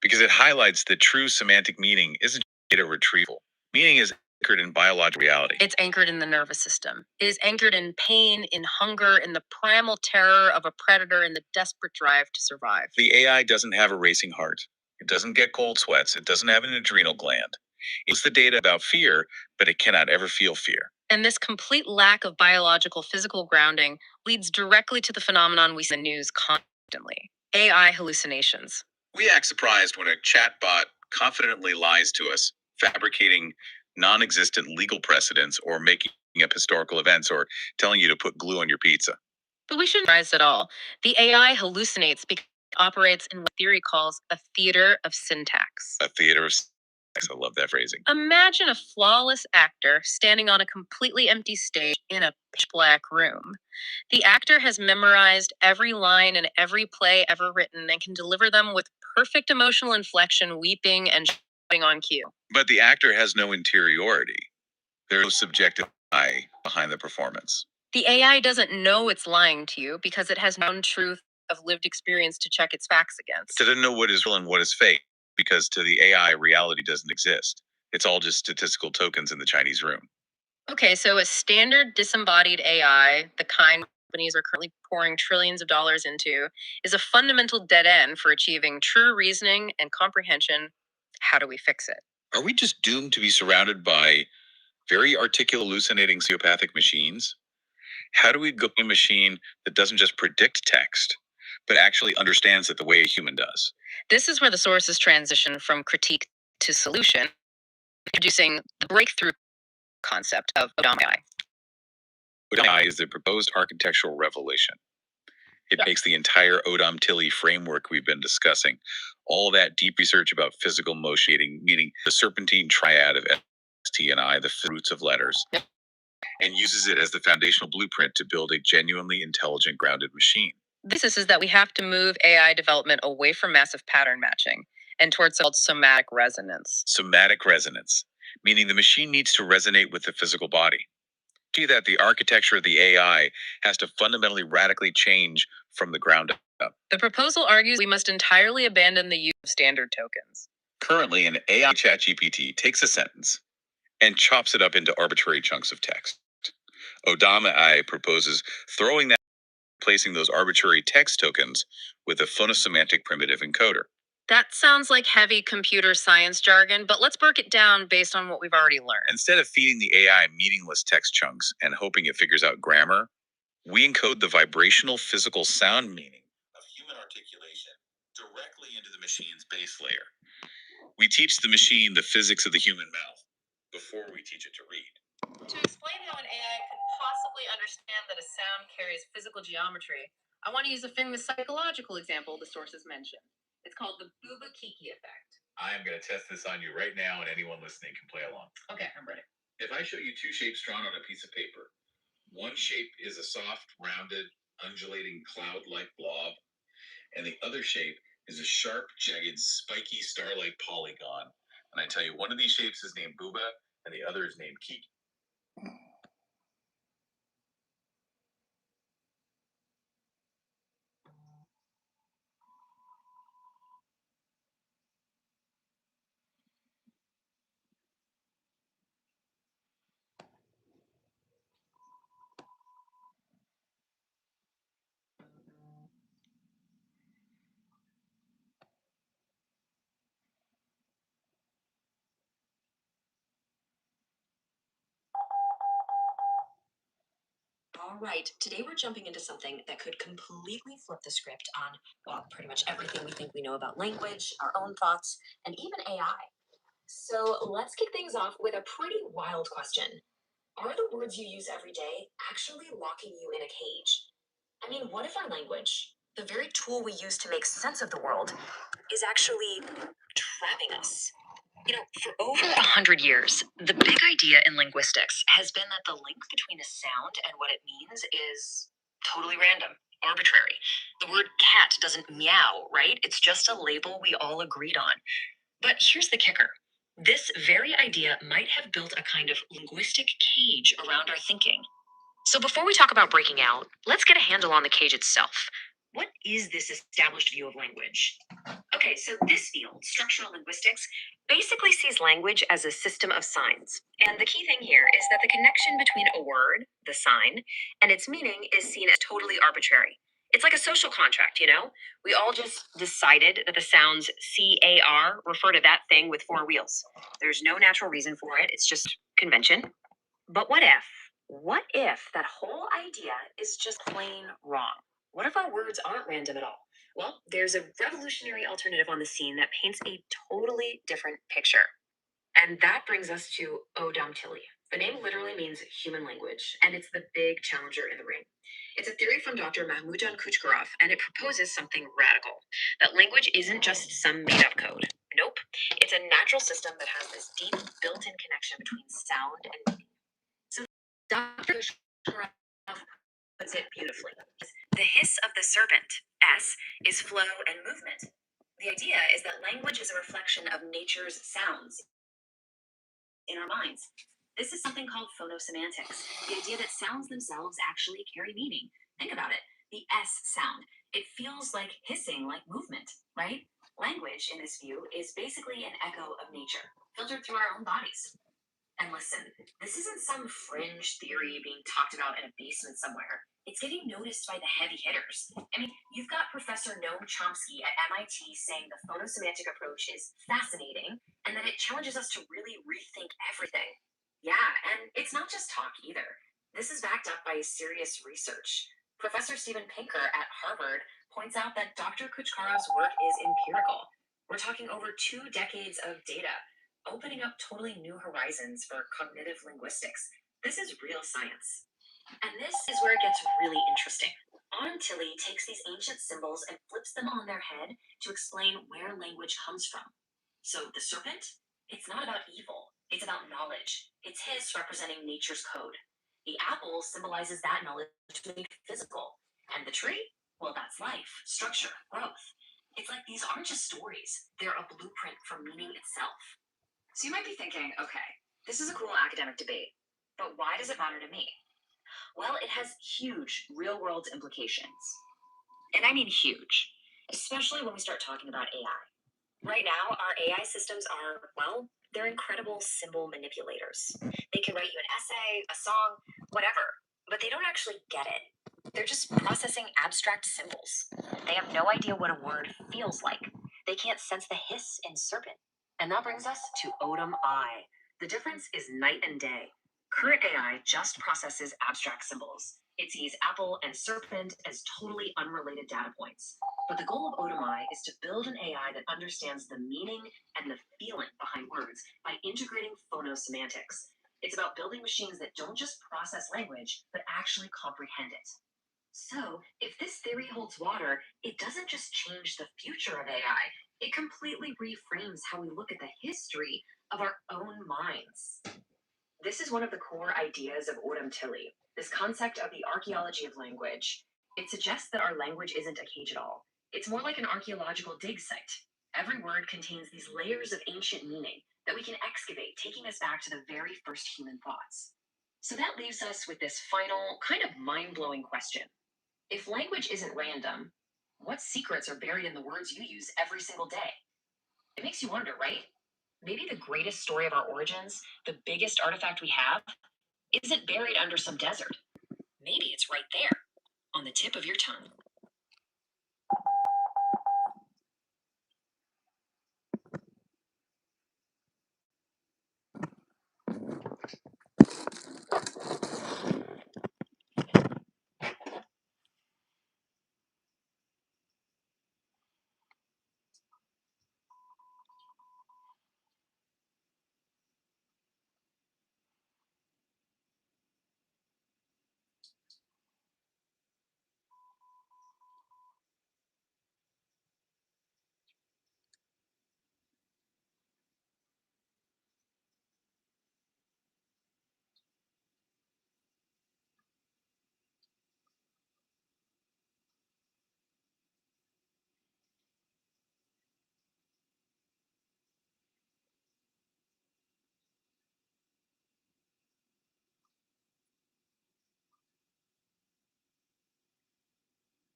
because it highlights that true semantic meaning isn't data retrieval. Meaning is anchored in biological reality. It's anchored in the nervous system. It is anchored in pain, in hunger, in the primal terror of a predator, in the desperate drive to survive. The AI doesn't have a racing heart. It doesn't get cold sweats. It doesn't have an adrenal gland. It's the data about fear, but it cannot ever feel fear. And this complete lack of biological physical grounding leads directly to the phenomenon we see in the news constantly: AI hallucinations. We act surprised when a chatbot confidently lies to us, fabricating non existent legal precedents or making up historical events or telling you to put glue on your pizza. But we shouldn't rise at all. The AI hallucinates because it operates in what theory calls a theater of syntax. A theater of sex. I love that phrasing. Imagine a flawless actor standing on a completely empty stage in a pitch black room. The actor has memorized every line in every play ever written and can deliver them with perfect emotional inflection, weeping and shouting on cue. But the actor has no interiority. There's no subjective eye behind the performance. The AI doesn't know it's lying to you because it has known truth of lived experience to check its facts against. It doesn't know what is real and what is fake because to the AI, reality doesn't exist. It's all just statistical tokens in the Chinese room. Okay, so a standard disembodied AI, the kind companies are currently pouring trillions of dollars into, is a fundamental dead end for achieving true reasoning and comprehension. How do we fix it? Are we just doomed to be surrounded by very articulate, hallucinating sociopathic machines? How do we go to a machine that doesn't just predict text, but actually understands it the way a human does? This is where the sources transition from critique to solution, introducing the breakthrough concept of ODMI. ODMI is the proposed architectural revelation. It takes the entire Odam Tili framework we've been discussing, all that deep research about physical motion, meaning the serpentine triad of S, T, and I, the roots of letters, and uses it as the foundational blueprint to build a genuinely intelligent, grounded machine. The thesis is that we have to move AI development away from massive pattern matching and towards so-called somatic resonance. Somatic resonance, meaning the machine needs to resonate with the physical body. See that the architecture of the AI has to fundamentally radically change from the ground up. The proposal argues we must entirely abandon the use of standard tokens. Currently, an AI ChatGPT takes a sentence and chops it up into arbitrary chunks of text. ODMI proposes throwing that, replacing those arbitrary text tokens with a phonosemantic primitive encoder. That sounds like heavy computer science jargon, but let's break it down based on what we've already learned. Instead of feeding the AI meaningless text chunks and hoping it figures out grammar, we encode the vibrational physical sound meaning of human articulation directly into the machine's base layer. We teach the machine the physics of the human mouth, before we teach it to read. To explain how an AI could possibly understand that a sound carries physical geometry, I want to use a famous psychological example the sources mentioned. It's called the bouba-kiki effect. I am going to test this on you right now, and anyone listening can play along. Okay, I'm ready. If I show you two shapes drawn on a piece of paper, one shape is a soft, rounded, undulating cloud-like blob, and the other shape is a sharp, jagged, spiky, star-like polygon. And I tell you, one of these shapes is named Booba, and the other is named Kiki. All right, today we're jumping into something that could completely flip the script on, well, pretty much everything we think we know about language, our own thoughts, and even AI. So let's kick things off with a pretty wild question. Are the words you use every day actually locking you in a cage? I mean, what if our language, the very tool we use to make sense of the world, is actually trapping us? You know, for over 100 years, the big idea in linguistics has been that the link between a sound and what it means is totally random, arbitrary. The word cat doesn't meow, right? It's just a label we all agreed on. But here's the kicker. This very idea might have built a kind of linguistic cage around our thinking. So before we talk about breaking out, let's get a handle on the cage itself. What is this established view of language? Okay, so this field, structural linguistics, basically sees language as a system of signs. And the key thing here is that the connection between a word, the sign, and its meaning is seen as totally arbitrary. It's like a social contract, you know? We all just decided that the sounds CAR refer to that thing with four wheels. There's no natural reason for it, it's just convention. But what if? What if that whole idea is just plain wrong? What if our words aren't random at all? Well, there's a revolutionary alternative on the scene that paints a totally different picture. And that brings us to Odam. The name literally means human language, and it's the big challenger in the ring. It's a theory from Dr. Mahmoudan Kuchkarov, and it proposes something radical that language isn't just some made up code. Nope. It's a natural system that has this deep built in connection between sound and meaning. So Dr. Kuchkarov puts it beautifully. The hiss of the serpent, S, is flow and movement. The idea is that language is a reflection of nature's sounds in our minds. This is something called phonosemantics, the idea that sounds themselves actually carry meaning. Think about it. The S sound, it feels like hissing, like movement, right? Language, in this view, is basically an echo of nature, filtered through our own bodies. And listen, this isn't some fringe theory being talked about in a basement somewhere. It's getting noticed by the heavy hitters. I mean, you've got Professor Noam Chomsky at MIT saying the phonosemantic approach is fascinating and that it challenges us to really rethink everything. Yeah, and it's not just talk either. This is backed up by serious research. Professor Steven Pinker at Harvard points out that Dr. Kuchkarov's work is empirical. We're talking over 2 decades of data, opening up totally new horizons for cognitive linguistics. This is real science. And this is where it gets really interesting. Odam takes these ancient symbols and flips them on their head to explain where language comes from. So the serpent, it's not about evil, it's about knowledge. It's hiss representing nature's code. The apple symbolizes that knowledge made physical. And the tree, well, that's life, structure, growth. It's like these aren't just stories, they're a blueprint for meaning itself. So you might be thinking, okay, this is a cool academic debate, but why does it matter to me? Well, it has huge real world implications. And I mean huge, especially when we start talking about AI. Right now, our AI systems are, well, they're incredible symbol manipulators. They can write you an essay, a song, whatever, but they don't actually get it. They're just processing abstract symbols. They have no idea what a word feels like. They can't sense the hiss in serpent. And that brings us to ODMI. The difference is night and day. Current AI just processes abstract symbols. It sees apple and serpent as totally unrelated data points. But the goal of ODMI is to build an AI that understands the meaning and the feeling behind words by integrating phonosemantics. It's about building machines that don't just process language, but actually comprehend it. So, if this theory holds water, it doesn't just change the future of AI, it completely reframes how we look at the history of our own minds. This is one of the core ideas of Odam Tili, this concept of the archaeology of language. It suggests that our language isn't a cage at all. It's more like an archaeological dig site. Every word contains these layers of ancient meaning that we can excavate, taking us back to the very first human thoughts. So that leaves us with this final, kind of mind blowing question. If language isn't random, what secrets are buried in the words you use every single day? It makes you wonder, right? Maybe the greatest story of our origins, the biggest artifact we have, isn't buried under some desert. Maybe it's right there, on the tip of your tongue.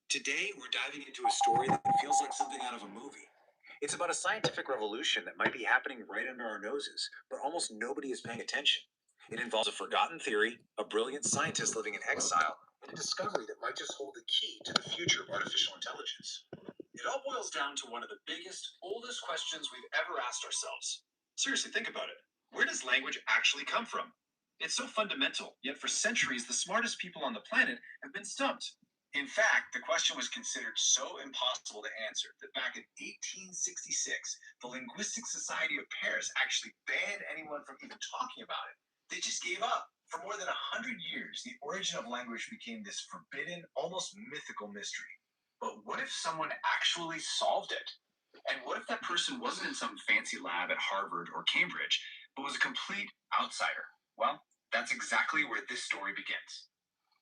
Today, we're diving into a story that feels like something out of a movie. It's about a scientific revolution that might be happening right under our noses, but almost nobody is paying attention. It involves a forgotten theory, a brilliant scientist living in exile, and a discovery that might just hold the key to the future of artificial intelligence. It all boils down to one of the biggest, oldest questions we've ever asked ourselves. Seriously, think about it. Where does language actually come from? It's so fundamental, yet for centuries, the smartest people on the planet have been stumped. In fact, the question was considered so impossible to answer that back in 1866, the Linguistic Society of Paris actually banned anyone from even talking about it. They just gave up. For more than 100 years, the origin of language became this forbidden, almost mythical mystery. But what if someone actually solved it? And what if that person wasn't in some fancy lab at Harvard or Cambridge, but was a complete outsider? Well, that's exactly where this story begins.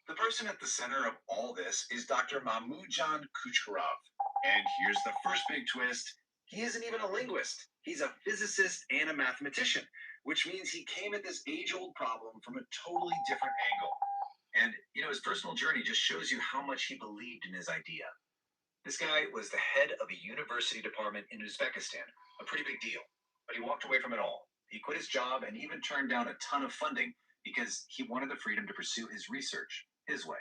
The person at the center of all this is Dr. Mahmoudjan Kucherov. And here's the first big twist. He isn't even a linguist. He's a physicist and a mathematician, which means he came at this age-old problem from a totally different angle. And, his personal journey just shows you how much he believed in his idea. This guy was the head of a university department in Uzbekistan, a pretty big deal. But he walked away from it all. He quit his job and even turned down a ton of funding because he wanted the freedom to pursue his research his way.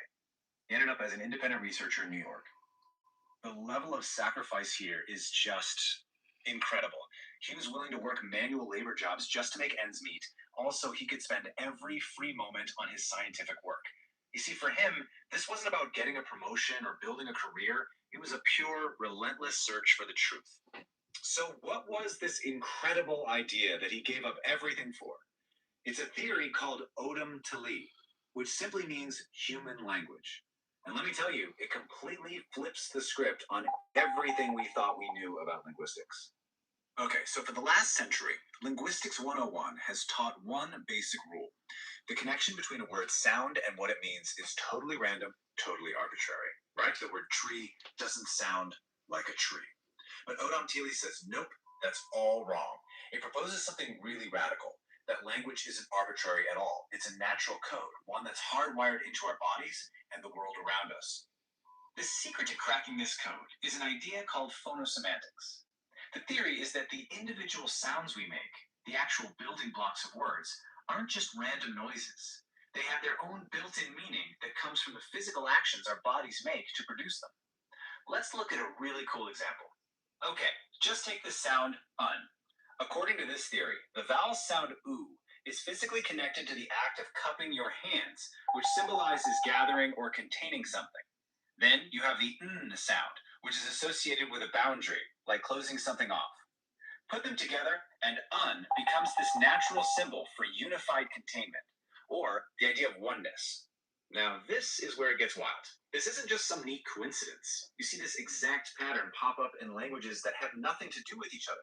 He ended up as an independent researcher in New York. The level of sacrifice here is just incredible. He was willing to work manual labor jobs just to make ends meet. Also, he could spend every free moment on his scientific work. You see, for him, this wasn't about getting a promotion or building a career. It was a pure, relentless search for the truth. So, what was this incredible idea that he gave up everything for? It's a theory called Odam Tili, which simply means human language. And let me tell you, it completely flips the script on everything we thought we knew about linguistics. Okay, so for the last century, Linguistics 101 has taught one basic rule. The connection between a word's sound and what it means is totally random, totally arbitrary, right? The word tree doesn't sound like a tree. But Odom Tili says, nope, that's all wrong. It proposes something really radical, that language isn't arbitrary at all. It's a natural code, one that's hardwired into our bodies and the world around us. The secret to cracking this code is an idea called phonosemantics. The theory is that the individual sounds we make, the actual building blocks of words, aren't just random noises. They have their own built-in meaning that comes from the physical actions our bodies make to produce them. Let's look at a really cool example. Okay, just take the sound un. According to this theory, the vowel sound oo is physically connected to the act of cupping your hands, which symbolizes gathering or containing something. Then you have the n sound, which is associated with a boundary, like closing something off. Put them together, and un becomes this natural symbol for unified containment, or the idea of oneness. Now, this is where it gets wild. This isn't just some neat coincidence. You see this exact pattern pop up in languages that have nothing to do with each other.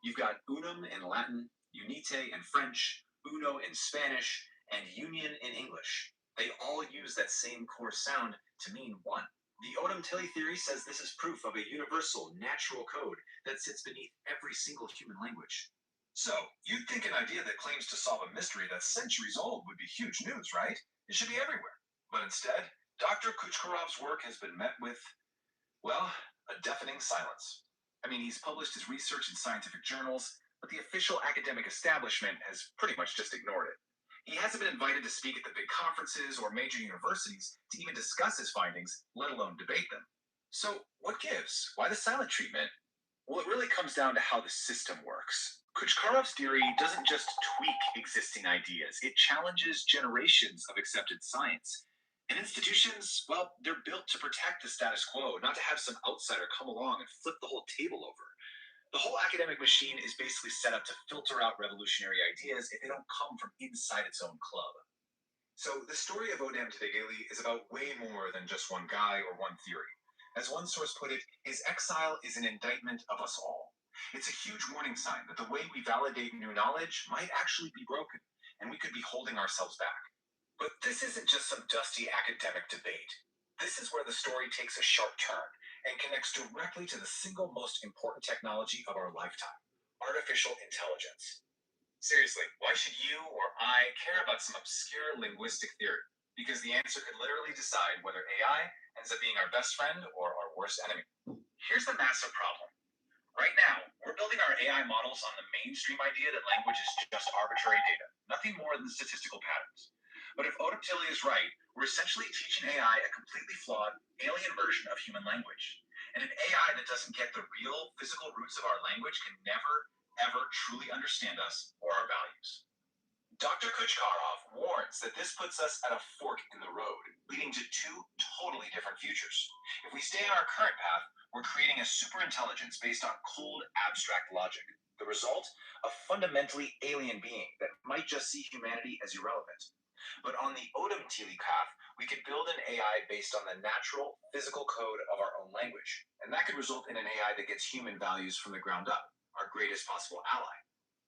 You've got unum in Latin, unite in French, uno in Spanish, and union in English. They all use that same core sound to mean one. The Odam-Tili theory says this is proof of a universal, natural code that sits beneath every single human language. So, you'd think an idea that claims to solve a mystery that's centuries old would be huge news, right? It should be everywhere. But instead, Dr. Kuchkarov's work has been met with, well, a deafening silence. I mean, he's published his research in scientific journals, but the official academic establishment has pretty much just ignored it. He hasn't been invited to speak at the big conferences or major universities to even discuss his findings, let alone debate them. So, what gives? Why the silent treatment? Well, it really comes down to how the system works. Kuchkarov's theory doesn't just tweak existing ideas, it challenges generations of accepted science. And institutions, well, they're built to protect the status quo, not to have some outsider come along and flip the whole table over. The whole academic machine is basically set up to filter out revolutionary ideas if they don't come from inside its own club. So the story of Odam Tili is about way more than just one guy or one theory. As one source put it, his exile is an indictment of us all. It's a huge warning sign that the way we validate new knowledge might actually be broken, and we could be holding ourselves back. But this isn't just some dusty academic debate. This is where the story takes a sharp turn and connects directly to the single most important technology of our lifetime: artificial intelligence. Seriously, why should you or I care about some obscure linguistic theory? Because the answer could literally decide whether AI ends up being our best friend or our worst enemy. Here's the massive problem. Right now, we're building our AI models on the mainstream idea that language is just arbitrary data, nothing more than statistical patterns. But if Odam Tili is right, we're essentially teaching AI a completely flawed, alien version of human language. And an AI that doesn't get the real physical roots of our language can never, ever truly understand us or our values. Dr. Kuchkarov warns that this puts us at a fork in the road, leading to two totally different futures. If we stay on our current path, we're creating a superintelligence based on cold, abstract logic. The result? A fundamentally alien being that might just see humanity as irrelevant. But on the Odam Tili path, we could build an AI based on the natural, physical code of our own language. And that could result in an AI that gets human values from the ground up, our greatest possible ally.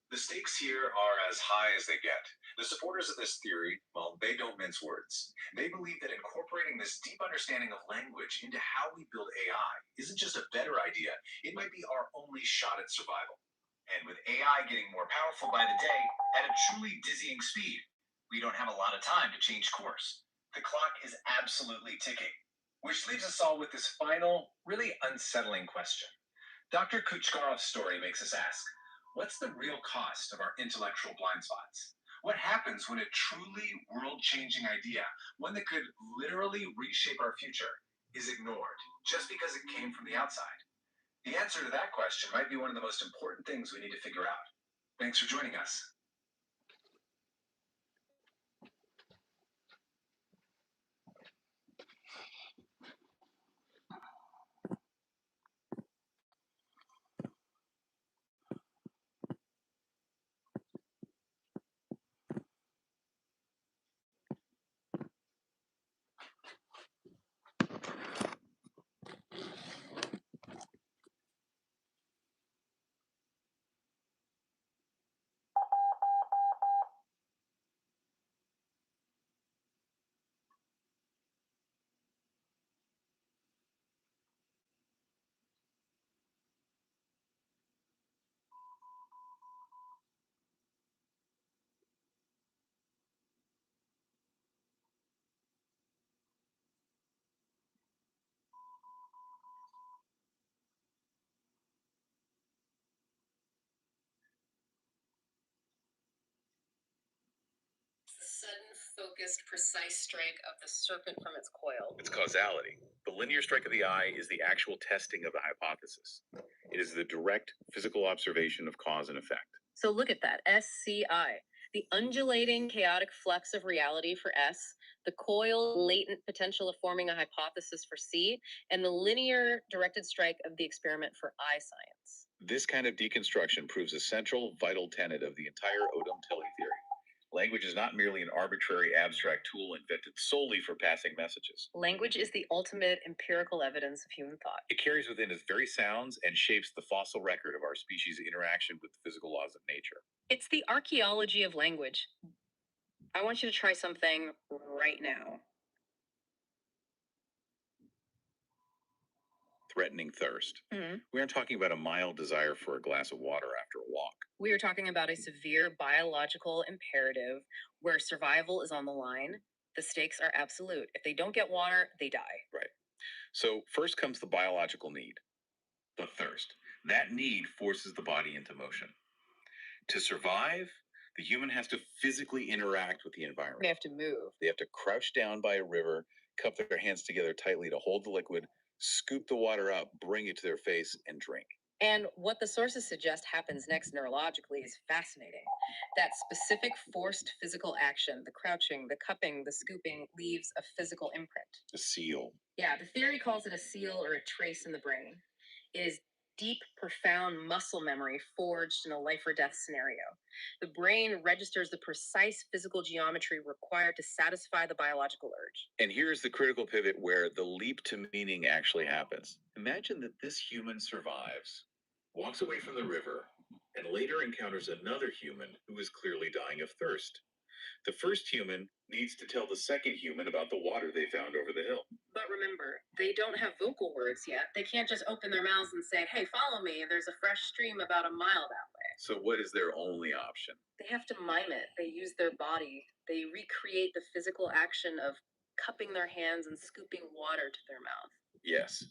The stakes here are as high as they get. The supporters of this theory, well, they don't mince words. They believe that incorporating this deep understanding of language into how we build AI isn't just a better idea, it might be our only shot at survival. And with AI getting more powerful by the day, at a truly dizzying speed, we don't have a lot of time to change course. The clock is absolutely ticking. Which leaves us all with this final, really unsettling question. Dr. Kuchkarov's story makes us ask, what's the real cost of our intellectual blind spots? What happens when a truly world-changing idea, one that could literally reshape our future, is ignored just because it came from the outside? The answer to that question might be one of the most important things we need to figure out. Thanks for joining us. The sudden, focused, precise strike of the serpent from its coil. It's causality. The linear strike of the eye is the actual testing of the hypothesis. It is the direct physical observation of cause and effect. So look at that, SCI. The undulating, chaotic flux of reality for S, the coil latent potential of forming a hypothesis for C, and the linear directed strike of the experiment for I science. This kind of deconstruction proves a central, vital tenet of the entire Odom Tili theory. Language is not merely an arbitrary abstract tool invented solely for passing messages. Language is the ultimate empirical evidence of human thought. It carries within its very sounds and shapes the fossil record of our species' interaction with the physical laws of nature. It's the archaeology of language. I want you to try something right now. Threatening thirst. Mhm. We aren't talking about a mild desire for a glass of water after a walk. We are talking about a severe biological imperative where survival is on the line. The stakes are absolute. If they don't get water, they die. Right. So, first comes the biological need, the thirst. That need forces the body into motion. To survive, the human has to physically interact with the environment. They have to move. They have to crouch down by a river, cup their hands together tightly to hold the liquid, scoop the water up, bring it to their face, and drink. And what the sources suggest happens next neurologically is fascinating. That specific forced physical action, the crouching, the cupping, the scooping, leaves a physical imprint. A seal. Yeah, the theory calls it a seal or a trace in the brain. It is deep, profound muscle memory forged in a life or death scenario. The brain registers the precise physical geometry required to satisfy the biological urge. And here's the critical pivot where the leap to meaning actually happens. Imagine that this human survives, walks away from the river, and later encounters another human who is clearly dying of thirst. The first human needs to tell the second human about the water they found over the hill. But remember, they don't have vocal words yet. They can't just open their mouths and say, hey, follow me. There's a fresh stream about a mile that way. So, what is their only option? They have to mime it. They use their body. They recreate the physical action of cupping their hands and scooping water to their mouth. Yes.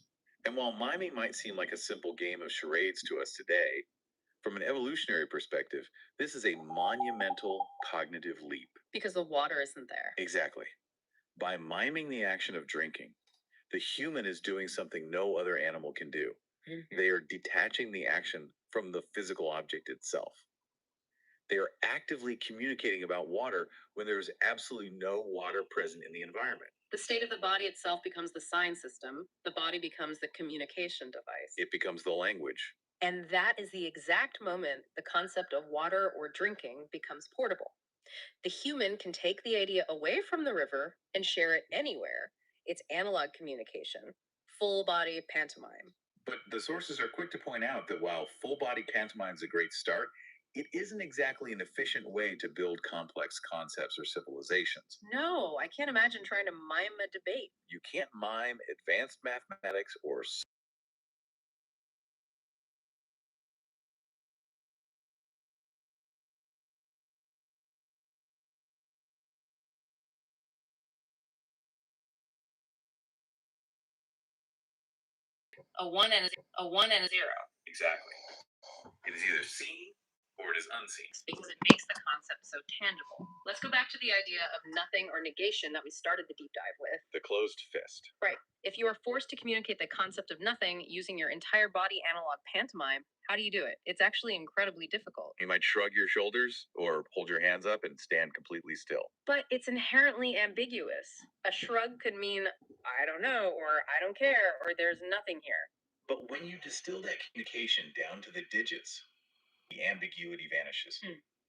And while miming might seem like a simple game of charades to us today, from an evolutionary perspective, this is a monumental cognitive leap. Because the water isn't there. Exactly. By miming the action of drinking, the human is doing something no other animal can do. They are detaching the action from the physical object itself. They are actively communicating about water when there is absolutely no water present in the environment. The state of the body itself becomes the sign system. The body becomes the communication device. It becomes the language. And that is the exact moment the concept of water or drinking becomes portable. The human can take the idea away from the river and share it anywhere. It's analog communication, full body pantomime. But the sources are quick to point out that while full body pantomime is a great start, it isn't exactly an efficient way to build complex concepts or civilizations. No, I can't imagine trying to mime a debate. You can't mime advanced mathematics or A one and a zero. exactly. It is either seen or it is unseen. Because it makes the concept so tangible. Let's go back to the idea of nothing or negation that we started the deep dive with. The closed fist. Right. If you are forced to communicate the concept of nothing using your entire body analog pantomime, how do you do it? It's actually incredibly difficult. You might shrug your shoulders or hold your hands up and stand completely still. But it's inherently ambiguous. A shrug could mean, I don't know, or I don't care, or there's nothing here. But when you distill that communication down to the digits, the ambiguity vanishes.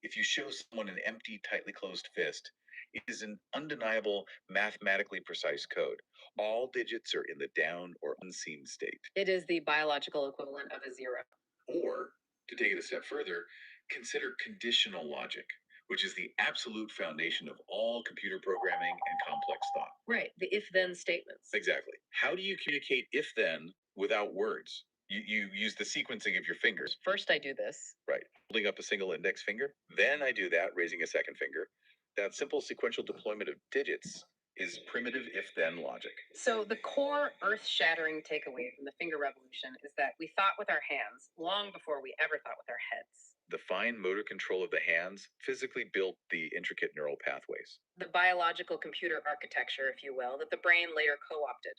If you show someone an empty, tightly closed fist, it is an undeniable, mathematically precise code. All digits are in the down or unseen state. It is the biological equivalent of a zero. Or, to take it a step further, consider conditional logic, which is the absolute foundation of all computer programming and complex thought. Right, the if-then statements. Exactly. How do you communicate if-then without words? You use the sequencing of your fingers. First I do this. Right. Holding up a single index finger. Then I do that, raising a second finger. That simple sequential deployment of digits is primitive if-then logic. So the core earth-shattering takeaway from the finger revolution is that we thought with our hands long before we ever thought with our heads. The fine motor control of the hands physically built the intricate neural pathways. The biological computer architecture, if you will, that the brain later co-opted.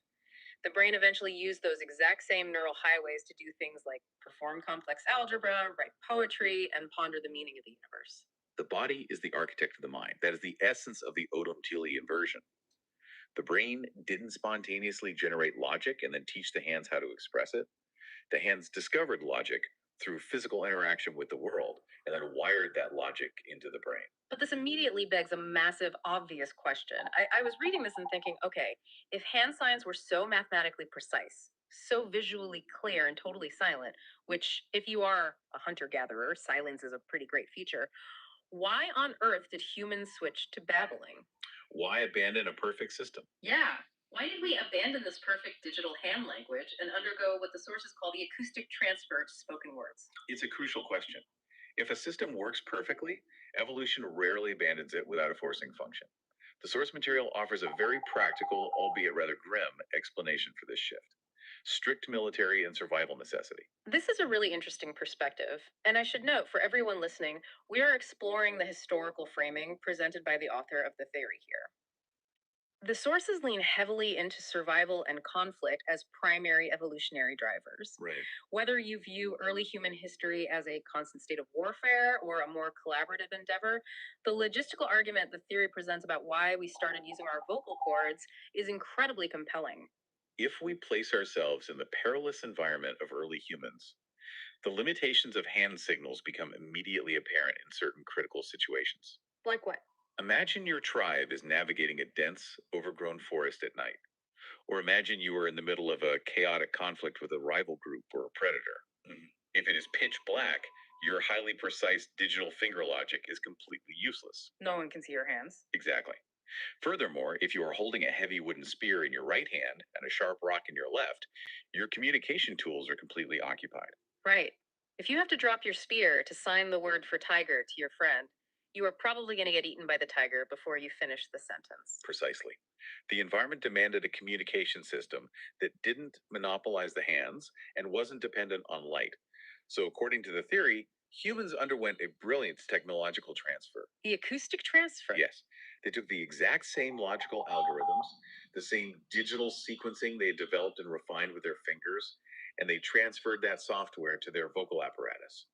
The brain eventually used those exact same neural highways to do things like perform complex algebra, write poetry, and ponder the meaning of the universe. The body is the architect of the mind. That is the essence of the Odom Tili inversion. The brain didn't spontaneously generate logic and then teach the hands how to express it. The hands discovered logic through physical interaction with the world and then wired that logic into the brain. But this immediately begs a massive, obvious question. I was reading this and thinking, okay, if hand signs were so mathematically precise, so visually clear and totally silent, which, if you are a hunter gatherer, silence is a pretty great feature, why on earth did humans switch to babbling? Why abandon a perfect system? Yeah. Why did we abandon this perfect digital hand language and undergo what the sources call the acoustic transfer to spoken words? It's a crucial question. If a system works perfectly, evolution rarely abandons it without a forcing function. The source material offers a very practical, albeit rather grim, explanation for this shift: strict military and survival necessity. This is a really interesting perspective. And I should note for everyone listening, we are exploring the historical framing presented by the author of the theory here. The sources lean heavily into survival and conflict as primary evolutionary drivers. Right. Whether you view early human history as a constant state of warfare or a more collaborative endeavor, the logistical argument the theory presents about why we started using our vocal cords is incredibly compelling. If we place ourselves in the perilous environment of early humans, the limitations of hand signals become immediately apparent in certain critical situations. Like what? Imagine your tribe is navigating a dense, overgrown forest at night. Or imagine you are in the middle of a chaotic conflict with a rival group or a predator. If it is pitch black, your highly precise digital finger logic is completely useless. No one can see your hands. Exactly. Furthermore, if you are holding a heavy wooden spear in your right hand and a sharp rock in your left, your communication tools are completely occupied. Right. If you have to drop your spear to sign the word for tiger to your friend, you are probably going to get eaten by the tiger before you finish the sentence. Precisely. The environment demanded a communication system that didn't monopolize the hands and wasn't dependent on light. So, according to the theory, humans underwent a brilliant technological transfer. The acoustic transfer? Yes, they took the exact same logical algorithms, the same digital sequencing they had developed and refined with their fingers, and they transferred that software to their vocal apparatus.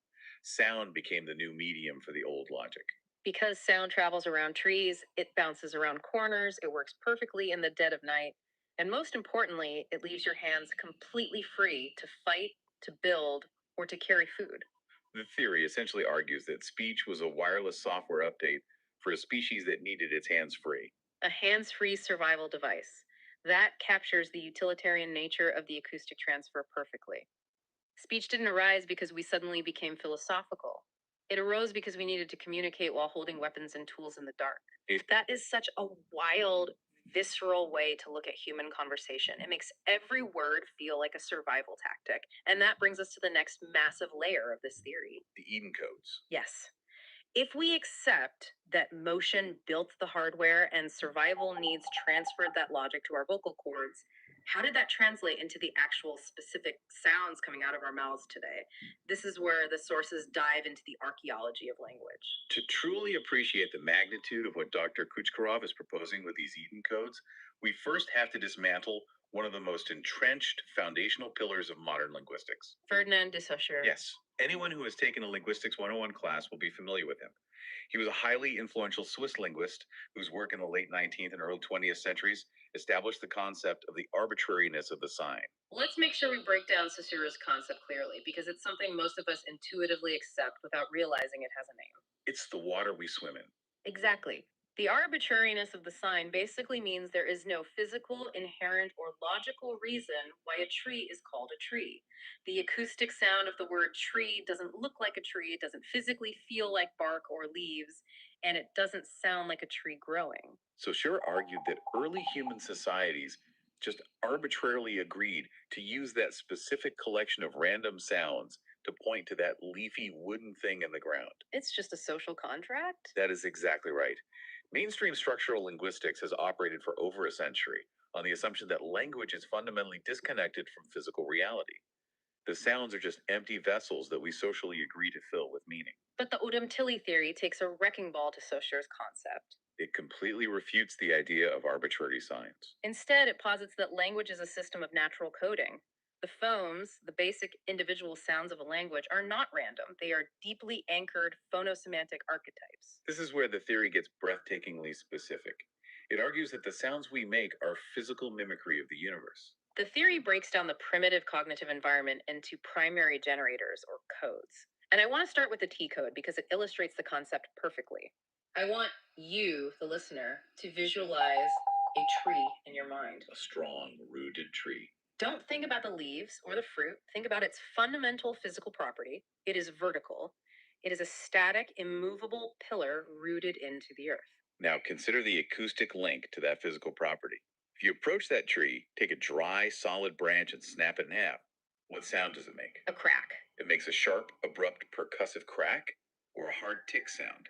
Sound became the new medium for the old logic. Because sound travels around trees, it bounces around corners, it works perfectly in the dead of night, and most importantly, it leaves your hands completely free to fight, to build, or to carry food. The theory essentially argues that speech was a wireless software update for a species that needed its hands free. A hands free survival device. That captures the utilitarian nature of the acoustic transfer perfectly. Speech didn't arise because we suddenly became philosophical. It arose because we needed to communicate while holding weapons and tools in the dark. That is such a wild, visceral way to look at human conversation. It makes every word feel like a survival tactic. And that brings us to the next massive layer of this theory. The Eden codes. Yes. If we accept that motion built the hardware and survival needs transferred that logic to our vocal cords, how did that translate into the actual specific sounds coming out of our mouths today? This is where the sources dive into the archaeology of language. To truly appreciate the magnitude of what Dr. Kuchkarov is proposing with these Eden codes, we first have to dismantle one of the most entrenched foundational pillars of modern linguistics. Ferdinand de Saussure. Yes, anyone who has taken a Linguistics 101 class will be familiar with him. He was a highly influential Swiss linguist whose work in the late 19th and early 20th centuries established the concept of the arbitrariness of the sign. Let's make sure we break down Saussure's concept clearly, because it's something most of us intuitively accept without realizing it has a name. It's the water we swim in. Exactly. The arbitrariness of the sign basically means there is no physical, inherent, or logical reason why a tree is called a tree. The acoustic sound of the word tree doesn't look like a tree, it doesn't physically feel like bark or leaves, and it doesn't sound like a tree growing. Saussure argued that early human societies just arbitrarily agreed to use that specific collection of random sounds to point to that leafy wooden thing in the ground. It's just a social contract? That is exactly right. Mainstream structural linguistics has operated for over a century on the assumption that language is fundamentally disconnected from physical reality. The sounds are just empty vessels that we socially agree to fill with meaning. But the Odam Tili theory takes a wrecking ball to Saussure's concept. It completely refutes the idea of arbitrary signs. Instead, it posits that language is a system of natural coding. The phones, the basic individual sounds of a language, are not random. They are deeply anchored phonosemantic archetypes. This is where the theory gets breathtakingly specific. It argues that the sounds we make are physical mimicry of the universe. The theory breaks down the primitive cognitive environment into primary generators or codes. And I want to start with the T code because it illustrates the concept perfectly. I want you, the listener, to visualize a tree in your mind. A strong, rooted tree. Don't think about the leaves or the fruit. Think about its fundamental physical property. It is vertical. It is a static, immovable pillar rooted into the earth. Now consider the acoustic link to that physical property. If you approach that tree, take a dry, solid branch and snap it in half, what sound does it make? A crack. It makes a sharp, abrupt, percussive crack or a hard tick sound.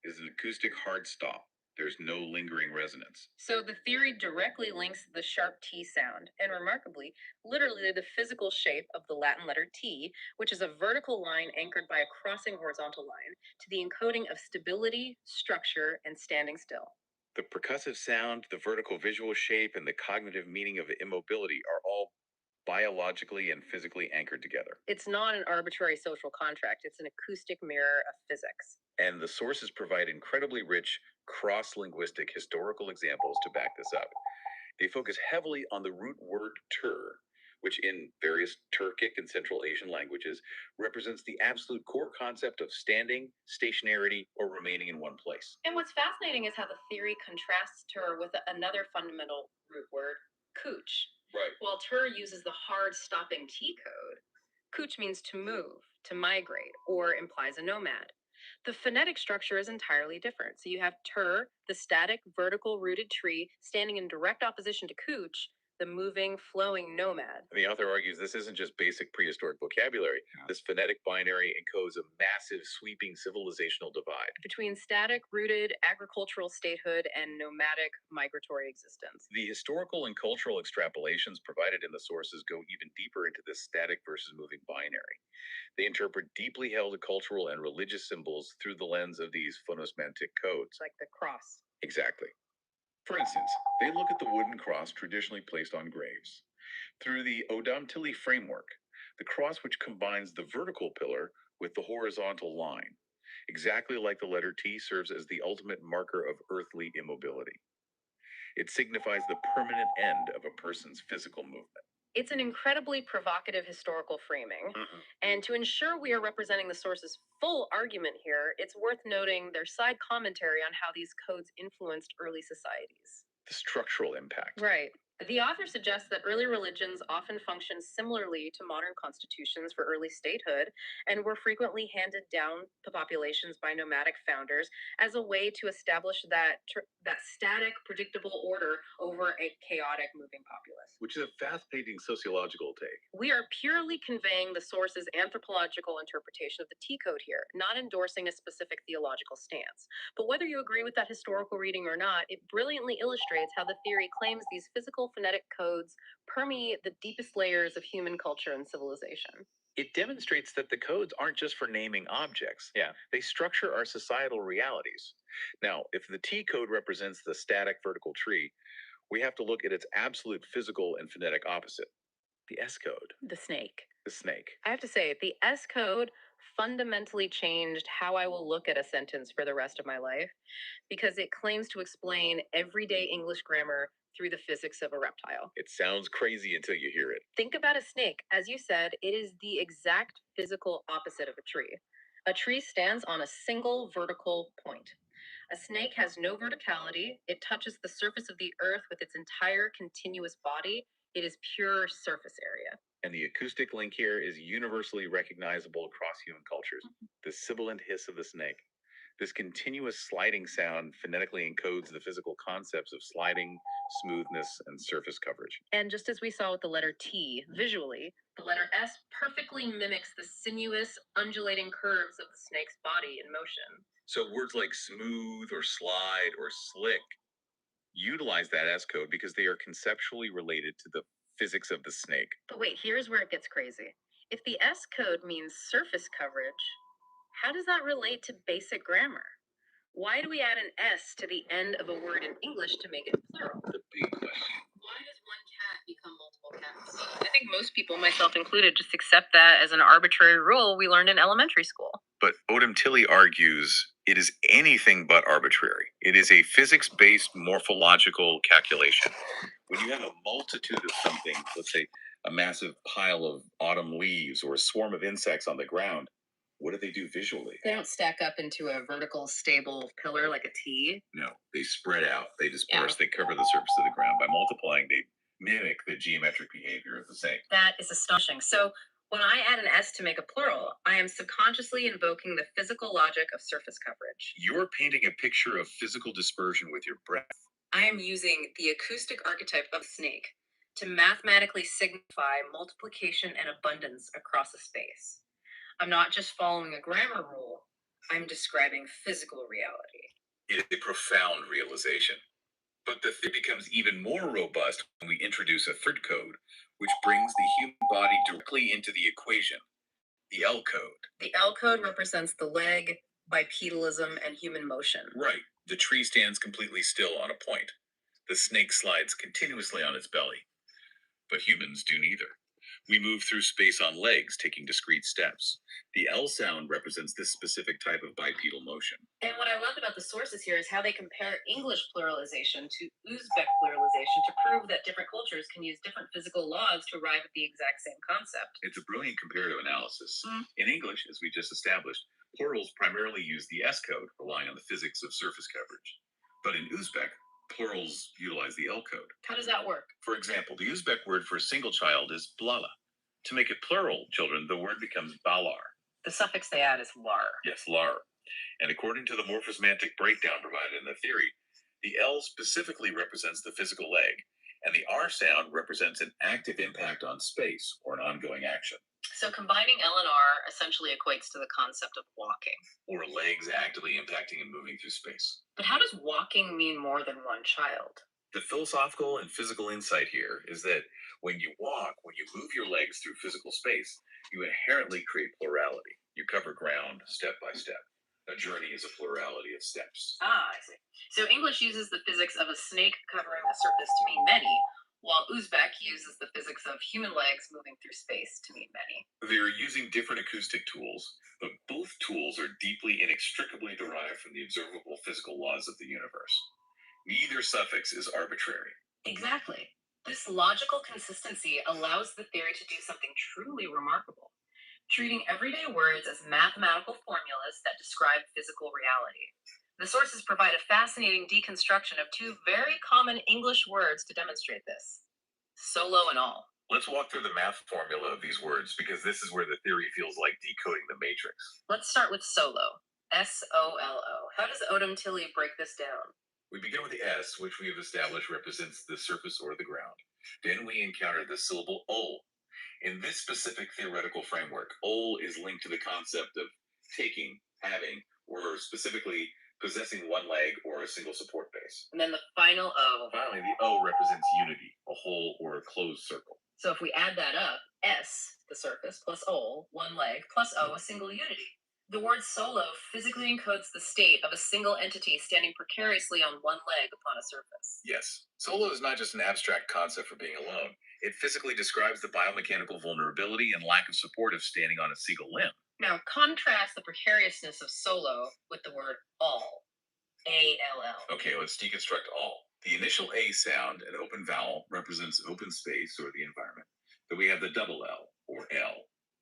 It is an acoustic hard stop. There's no lingering resonance. So the theory directly links the sharp T sound, and remarkably, literally the physical shape of the Latin letter T, which is a vertical line anchored by a crossing horizontal line, to the encoding of stability, structure, and standing still. The percussive sound, the vertical visual shape, and the cognitive meaning of immobility are all biologically and physically anchored together. It's not an arbitrary social contract, it's an acoustic mirror of physics. And the sources provide incredibly rich cross-linguistic historical examples to back this up. They focus heavily on the root word tur, which in various Turkic and Central Asian languages represents the absolute core concept of standing, stationarity, or remaining in one place. And what's fascinating is how the theory contrasts tur with another fundamental root word, cooch. Right. While tur uses the hard stopping T code, cooch means to move, to migrate, or implies a nomad. The phonetic structure is entirely different. So you have tur, the static, vertical rooted tree, standing in direct opposition to cooch, the moving, flowing nomad. The author argues this isn't just basic prehistoric vocabulary. This phonetic binary encodes a massive, sweeping civilizational divide between static, rooted agricultural statehood and nomadic migratory existence. The historical and cultural extrapolations provided in the sources go even deeper into this static versus moving binary. They interpret deeply held cultural and religious symbols through the lens of these phonosmantic codes. Like the cross. Exactly. For instance, they look at the wooden cross traditionally placed on graves. Through the Odam Tili framework, the cross which combines the vertical pillar with the horizontal line, exactly like the letter T serves as the ultimate marker of earthly immobility. It signifies the permanent end of a person's physical movement. It's an incredibly provocative historical framing. And to ensure we are representing the source's full argument here, it's worth noting their side commentary on how these codes influenced early societies. The structural impact. Right. The author suggests that early religions often functioned similarly to modern constitutions for early statehood and were frequently handed down to populations by nomadic founders as a way to establish that static, predictable order over a chaotic moving populace. Which is a fascinating sociological take. We are purely conveying the source's anthropological interpretation of the T code here, not endorsing a specific theological stance. But whether you agree with that historical reading or not, it brilliantly illustrates how the theory claims these physical phonetic codes permeate the deepest layers of human culture and civilization. It demonstrates that the codes aren't just for naming objects. Yeah. They structure our societal realities. Now, if the T code represents the static vertical tree, we have to look at its absolute physical and phonetic opposite, the S code. The snake. The snake. I have to say, the S code fundamentally changed how I will look at a sentence for the rest of my life because it claims to explain everyday English grammar through the physics of a reptile. It sounds crazy until you hear it. Think about a snake. As you said, it is the exact physical opposite of a tree. A tree stands on a single vertical point. A snake has no verticality. It touches the surface of the earth with its entire continuous body. It is pure surface area. And the acoustic link here is universally recognizable across human cultures. The sibilant hiss of the snake. This continuous sliding sound phonetically encodes the physical concepts of sliding, smoothness, and surface coverage. And just as we saw with the letter T, visually, the letter S perfectly mimics the sinuous, undulating curves of the snake's body in motion. So words like smooth or slide or slick utilize that S code because they are conceptually related to the physics of the snake. But wait, here's where it gets crazy. If the S code means surface coverage, how does that relate to basic grammar? Why do we add an S to the end of a word in English to make it plural? The big question. Why does one cat become multiple cats? I think most people, myself included, just accept that as an arbitrary rule we learned in elementary school. But Odam Tili argues It is anything but arbitrary. It is a physics based morphological calculation. When you have a multitude of something, let's say a massive pile of autumn leaves or a swarm of insects on the ground, what do they do visually? They don't stack up into a vertical, stable pillar like a T. No, they spread out, they disperse, they cover the surface of the ground. By multiplying, they mimic the geometric behavior of the same. That is astonishing. So when I add an S to make a plural, I am subconsciously invoking the physical logic of surface coverage. You're painting a picture of physical dispersion with your breath. I am using the acoustic archetype of snake to mathematically signify multiplication and abundance across a space. I'm not just following a grammar rule, I'm describing physical reality. It is a profound realization. But the theory becomes even more robust when we introduce a third code, which brings the human body directly into the equation, the L code. The L code represents the leg, bipedalism, and human motion. Right. The tree stands completely still on a point. The snake slides continuously on its belly. But humans do neither. We move through space on legs, taking discrete steps. The L sound represents this specific type of bipedal motion. And what I loved about the sources here is how they compare English pluralization to Uzbek pluralization to prove that different cultures can use different physical laws to arrive at the exact same concept. It's a brilliant comparative analysis. In English, as we just established, plurals primarily use the S code, relying on the physics of surface coverage. But in Uzbek, plurals utilize the L code. How does that work? For example, the Uzbek word for a single child is blala. To make it plural children, the word becomes balar. The suffix they add is lar. Yes, lar. And according to the morphosemantic breakdown provided in the theory, the L specifically represents the physical leg, and the R sound represents an active impact on space or an ongoing action. So combining L and R essentially equates to the concept of walking. Or legs actively impacting and moving through space. But how does walking mean more than one child? The philosophical and physical insight here is that when you walk, when you move your legs through physical space, you inherently create plurality. You cover ground step by step. A journey is a plurality of steps. Ah, I see. So English uses the physics of a snake covering a surface to mean many, while Uzbek uses the physics of human legs moving through space to mean many. They're using different acoustic tools, but both tools are deeply inextricably derived from the observable physical laws of the universe. Neither suffix is arbitrary. Exactly. This logical consistency allows the theory to do something truly remarkable, treating everyday words as mathematical formulas that describe physical reality. The sources provide a fascinating deconstruction of two very common English words to demonstrate this: solo and all. Let's walk through the math formula of these words because this is where the theory feels like decoding the matrix. Let's start with solo. S-O-L-O. How does Odam Tili break this down? We begin with the S, which we have established represents the surface or the ground. Then we encounter the syllable ol. In this specific theoretical framework, ol is linked to the concept of taking, having, or specifically possessing one leg or a single support base. And then the final O. Finally, the O represents unity, a whole or a closed circle. So if we add that up, S, the surface, plus ol, one leg, plus O, a single unity. The word solo physically encodes the state of a single entity standing precariously on one leg upon a surface. Yes, solo is not just an abstract concept for being alone. It physically describes the biomechanical vulnerability and lack of support of standing on a single limb. Now contrast the precariousness of solo with the word all. A-L-L. Okay, let's deconstruct all. The initial A sound, an open vowel, represents open space or the environment. Then we have the double L, or L.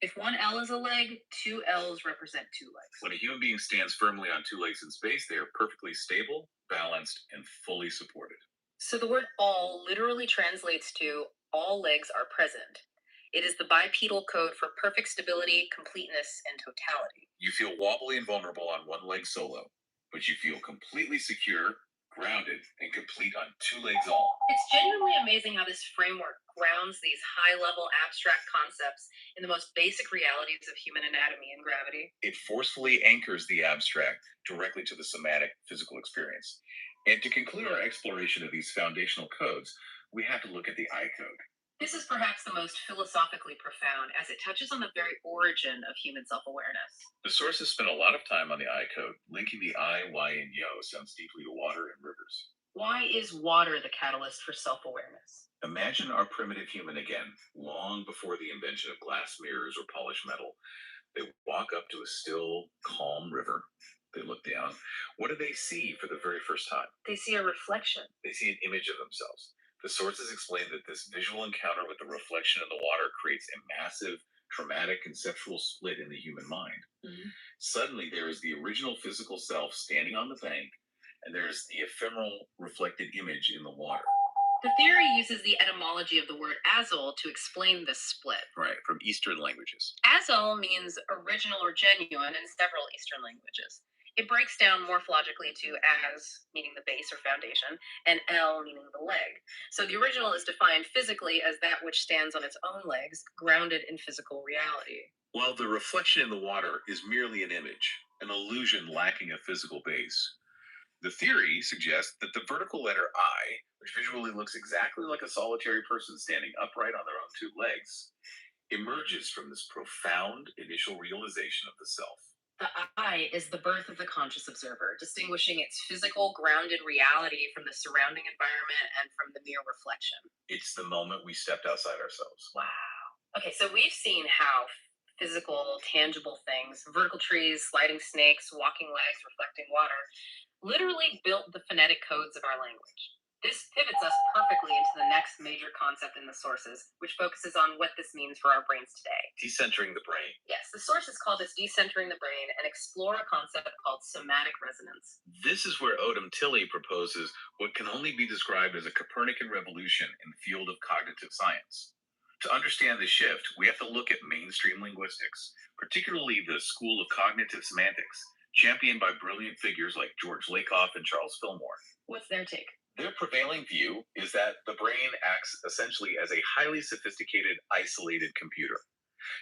If one L is a leg, two L's represent two legs. When a human being stands firmly on two legs in space, they are perfectly stable, balanced, and fully supported. So the word all literally translates to all legs are present. It is the bipedal code for perfect stability, completeness, and totality. You feel wobbly and vulnerable on one leg solo, but you feel completely secure, grounded, and complete on two legs all. It's genuinely amazing how this framework grounds these high-level abstract concepts in the most basic realities of human anatomy and gravity. It forcefully anchors the abstract directly to the somatic physical experience. And to conclude our exploration of these foundational codes, we have to look at the I code. This is perhaps the most philosophically profound, as it touches on the very origin of human self-awareness. The sources spent a lot of time on the I code. Linking the I, Y, and Yo sounds deeply to water and rivers. Why is water the catalyst for self-awareness? Imagine our primitive human again, long before the invention of glass mirrors or polished metal. They walk up to a still, calm river. They look down. What do they see for the very first time? They see a reflection. They see an image of themselves. The sources explain that this visual encounter with the reflection in the water creates a massive, traumatic conceptual split in the human mind. Mhm. Suddenly, there is the original physical self standing on the bank, and there's the ephemeral reflected image in the water. The theory uses the etymology of the word azul to explain this split. Right, from Eastern languages. Azul means original or genuine in several Eastern languages. It breaks down morphologically to as, meaning the base or foundation, and el, meaning the leg. So the original is defined physically as that which stands on its own legs, grounded in physical reality. While the reflection in the water is merely an image, an illusion lacking a physical base. The theory suggests that the vertical letter I, which visually looks exactly like a solitary person standing upright on their own two legs, emerges from this profound initial realization of the self. The I is the birth of the conscious observer, distinguishing its physical, grounded reality from the surrounding environment and from the mere reflection. It's the moment we stepped outside ourselves. Wow. Okay, so we've seen how physical, tangible things, vertical trees, sliding snakes, walking legs, reflecting water, literally built the phonetic codes of our language. This pivots us perfectly into the next major concept in the sources, which focuses on what this means for our brains today. Decentering the brain. Yes, the sources call this decentering the brain and explore a concept called somatic resonance. This is where Odam Tili proposes what can only be described as a Copernican revolution in the field of cognitive science. To understand the shift, we have to look at mainstream linguistics, particularly the school of cognitive semantics, championed by brilliant figures like George Lakoff and Charles Fillmore. What's their take? Their prevailing view is that the brain acts essentially as a highly sophisticated, isolated computer.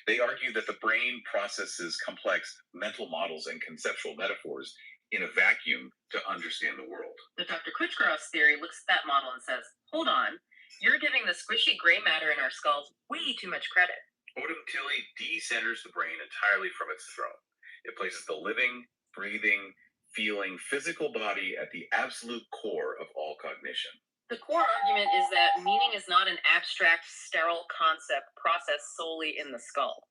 They argue that the brain processes complex mental models and conceptual metaphors in a vacuum to understand the world. But Dr. Kuchkaroff's theory looks at that model and says, hold on, you're giving the squishy gray matter in our skulls way too much credit. Odam Tili decenters the brain entirely from its throne. It places the living, breathing, feeling physical body at the absolute core of all cognition. The core argument is that meaning is not an abstract, sterile concept processed solely in the skull.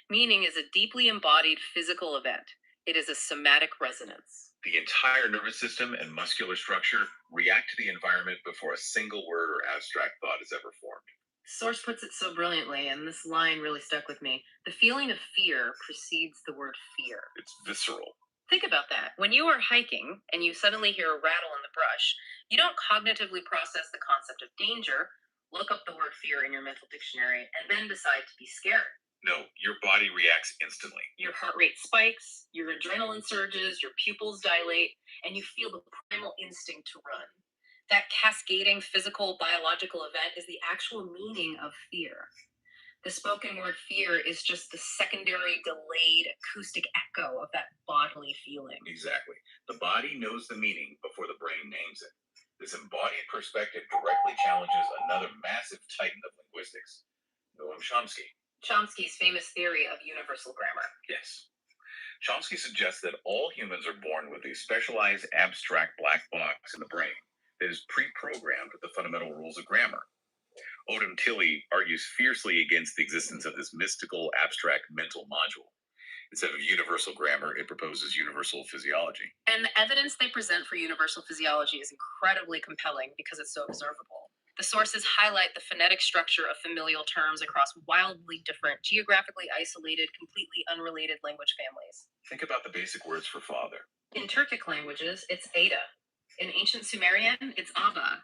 Meaning is a deeply embodied physical event. It is a somatic resonance. The entire nervous system and muscular structure react to the environment before a single word or abstract thought is ever formed. Source puts it so brilliantly, and this line really stuck with me. The feeling of fear precedes the word fear. It's visceral. Think about that. When you are hiking and you suddenly hear a rattle in the brush, you don't cognitively process the concept of danger, look up the word fear in your mental dictionary, and then decide to be scared. No, your body reacts instantly. Your heart rate spikes, your adrenaline surges, your pupils dilate, and you feel the primal instinct to run. That cascading physical, biological event is the actual meaning of fear. The spoken word fear is just the secondary, delayed acoustic echo of that bodily feeling. Exactly. The body knows the meaning before the brain names it. This embodied perspective directly challenges another massive titan of linguistics, Noam Chomsky. Chomsky's famous theory of universal grammar. Yes. Chomsky suggests that all humans are born with a specialized abstract black box in the brain that is pre-programmed with the fundamental rules of grammar. Odam Tili argues fiercely against the existence of this mystical, abstract mental module. Instead of universal grammar, it proposes universal physiology. And the evidence they present for universal physiology is incredibly compelling because it's so observable. The sources highlight the phonetic structure of familial terms across wildly different, geographically isolated, completely unrelated language families. Think about the basic words for father. In Turkic languages, it's Ada. In ancient Sumerian, it's Ava.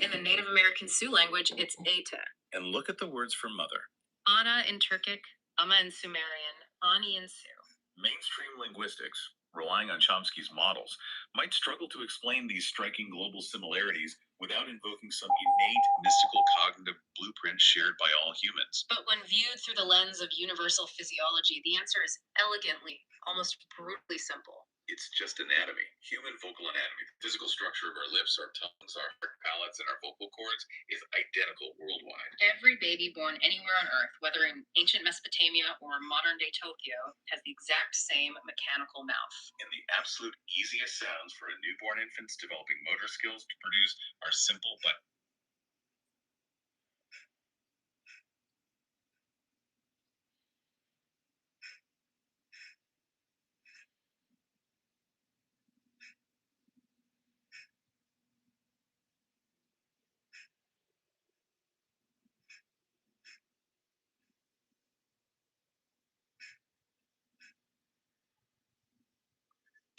In the Native American Sioux language, it's Eta. And look at the words for mother. Ana in Turkic, Ama in Sumerian, Ani in Sioux. Mainstream linguistics, relying on Chomsky's models, might struggle to explain these striking global similarities without invoking some innate mystical cognitive blueprint shared by all humans. But when viewed through the lens of universal physiology, the answer is elegantly, almost brutally simple. It's just anatomy, human vocal anatomy. The physical structure of our lips, our tongues, our palates, and our vocal cords is identical worldwide. Every baby born anywhere on Earth, whether in ancient Mesopotamia or modern-day Tokyo, has the exact same mechanical mouth. And the absolute easiest sounds for a newborn infant's developing motor skills to produce are simple but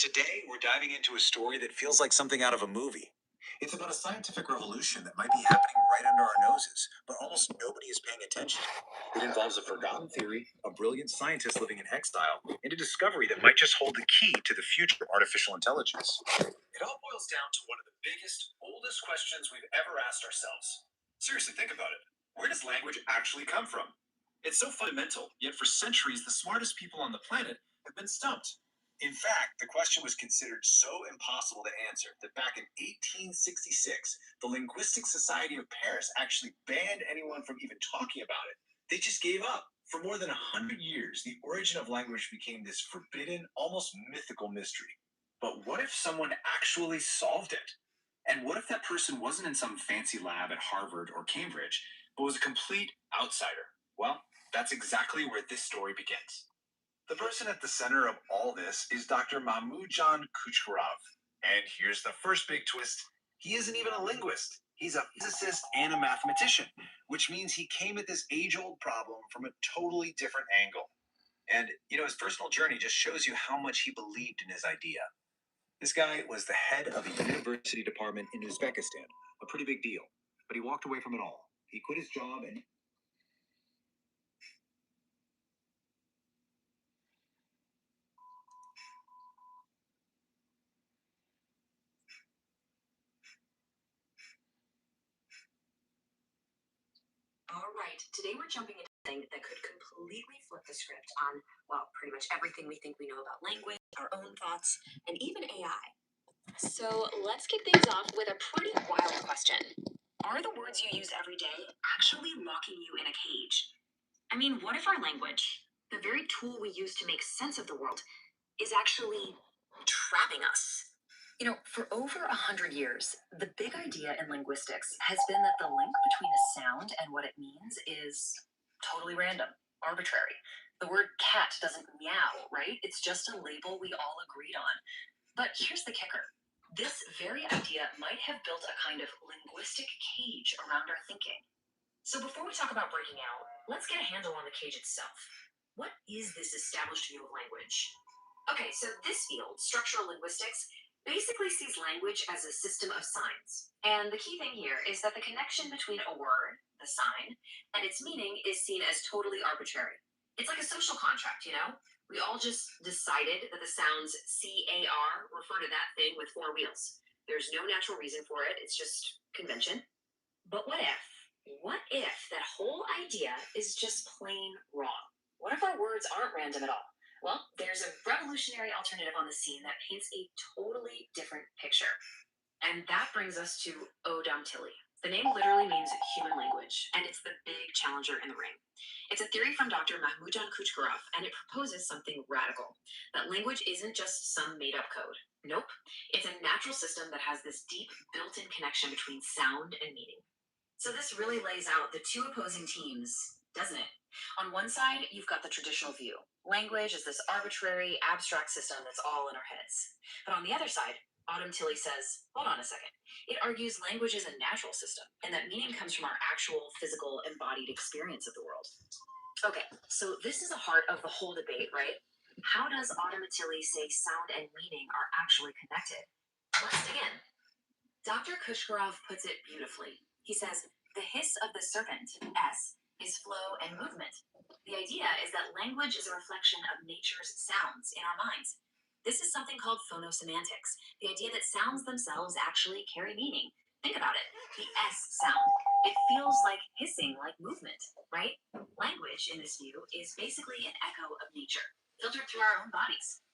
Today, we're diving into a story that feels like something out of a movie. It's about a scientific revolution that might be happening right under our noses, but almost nobody is paying attention. It involves a forgotten theory, a brilliant scientist living in exile, and a discovery that might just hold the key to the future of artificial intelligence. It all boils down to one of the biggest, oldest questions we've ever asked ourselves. Seriously, think about it. Where does language actually come from? It's so fundamental, yet for centuries, the smartest people on the planet have been stumped. In fact, the question was considered so impossible to answer that back in 1866, the Linguistic Society of Paris actually banned anyone from even talking about it. They just gave up. For more than 100 years, the origin of language became this forbidden, almost mythical mystery. But what if someone actually solved it? And what if that person wasn't in some fancy lab at Harvard or Cambridge, but was a complete outsider? Well, that's exactly where this story begins. The person at the center of all this is Dr. Mahmoudjan Kuchkarov. And here's the first big twist. He isn't even a linguist. He's a physicist and a mathematician, which means he came at this age-old problem from a totally different angle. And, his personal journey just shows you how much he believed in his idea. This guy was the head of a university department in Uzbekistan, a pretty big deal. But he walked away from it all. He quit his job and All right, today we're jumping into something that could completely flip the script on, well, pretty much everything we think we know about language, our own thoughts, and even AI. So let's kick things off with a pretty wild question. Are the words you use every day actually locking you in a cage? I mean, what if our language, the very tool we use to make sense of the world, is actually trapping us? For over 100 years, the big idea in linguistics has been that the link between a sound and what it means is totally random, arbitrary. The word cat doesn't meow, right? It's just a label we all agreed on. But here's the kicker. This very idea might have built a kind of linguistic cage around our thinking. So before we talk about breaking out, let's get a handle on the cage itself. What is this established view of language? Okay, so this field, structural linguistics, basically sees language as a system of signs. And the key thing here is that the connection between a word, the sign, and its meaning is seen as totally arbitrary. It's like a social contract, We all just decided that the sounds CAR refer to that thing with four wheels. There's no natural reason for it, it's just convention. But what if? What if that whole idea is just plain wrong? What if our words aren't random at all? Well, there's a revolutionary alternative on the scene that paints a totally different picture. And that brings us to Odam. The name literally means human language, and it's the big challenger in the ring. It's a theory from Dr. Mahmoudjan Kuchkarov, and it proposes something radical. That language isn't just some made-up code. Nope. It's a natural system that has this deep, built-in connection between sound and meaning. So this really lays out the two opposing teams, doesn't it? On one side, you've got the traditional view. Language is this arbitrary, abstract system that's all in our heads. But on the other side, Odam says, hold on a second. It argues language is a natural system, and that meaning comes from our actual physical embodied experience of the world. Okay, so this is the heart of the whole debate, right? How does Odam say sound and meaning are actually connected? Let's dig in. Dr. Kuchkarov puts it beautifully. He says, the hiss of the serpent, S, is flow and movement. The idea is that language is a reflection of nature's sounds in our minds. This is something called phonosemantics, the idea that sounds themselves actually carry meaning. Think about it. The S sound. It feels like hissing, like movement, right? Language, in this view, is basically an echo of nature, filtered through our own bodies.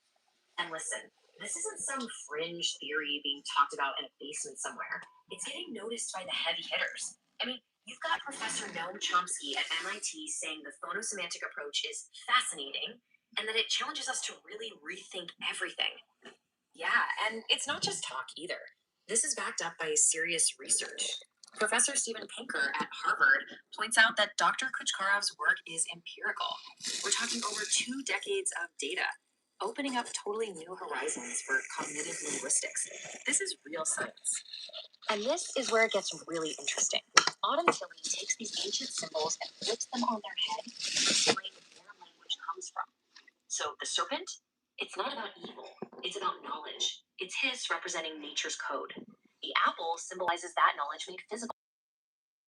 And listen, this isn't some fringe theory being talked about in a basement somewhere. It's getting noticed by the heavy hitters. I mean, you've got Professor Noam Chomsky at MIT saying the phonosemantic approach is fascinating and that it challenges us to really rethink everything. Yeah, and it's not just talk either. This is backed up by serious research. Professor Steven Pinker at Harvard points out that Dr. Kuchkarov's work is empirical. We're talking over 2 decades of data, opening up totally new horizons for cognitive linguistics. This is real science. And this is where it gets really interesting. Odam takes these ancient symbols and flips them on their head to explain where language comes from. So the serpent, it's not about evil. It's about knowledge. It's hiss representing nature's code. The apple symbolizes that knowledge made physical.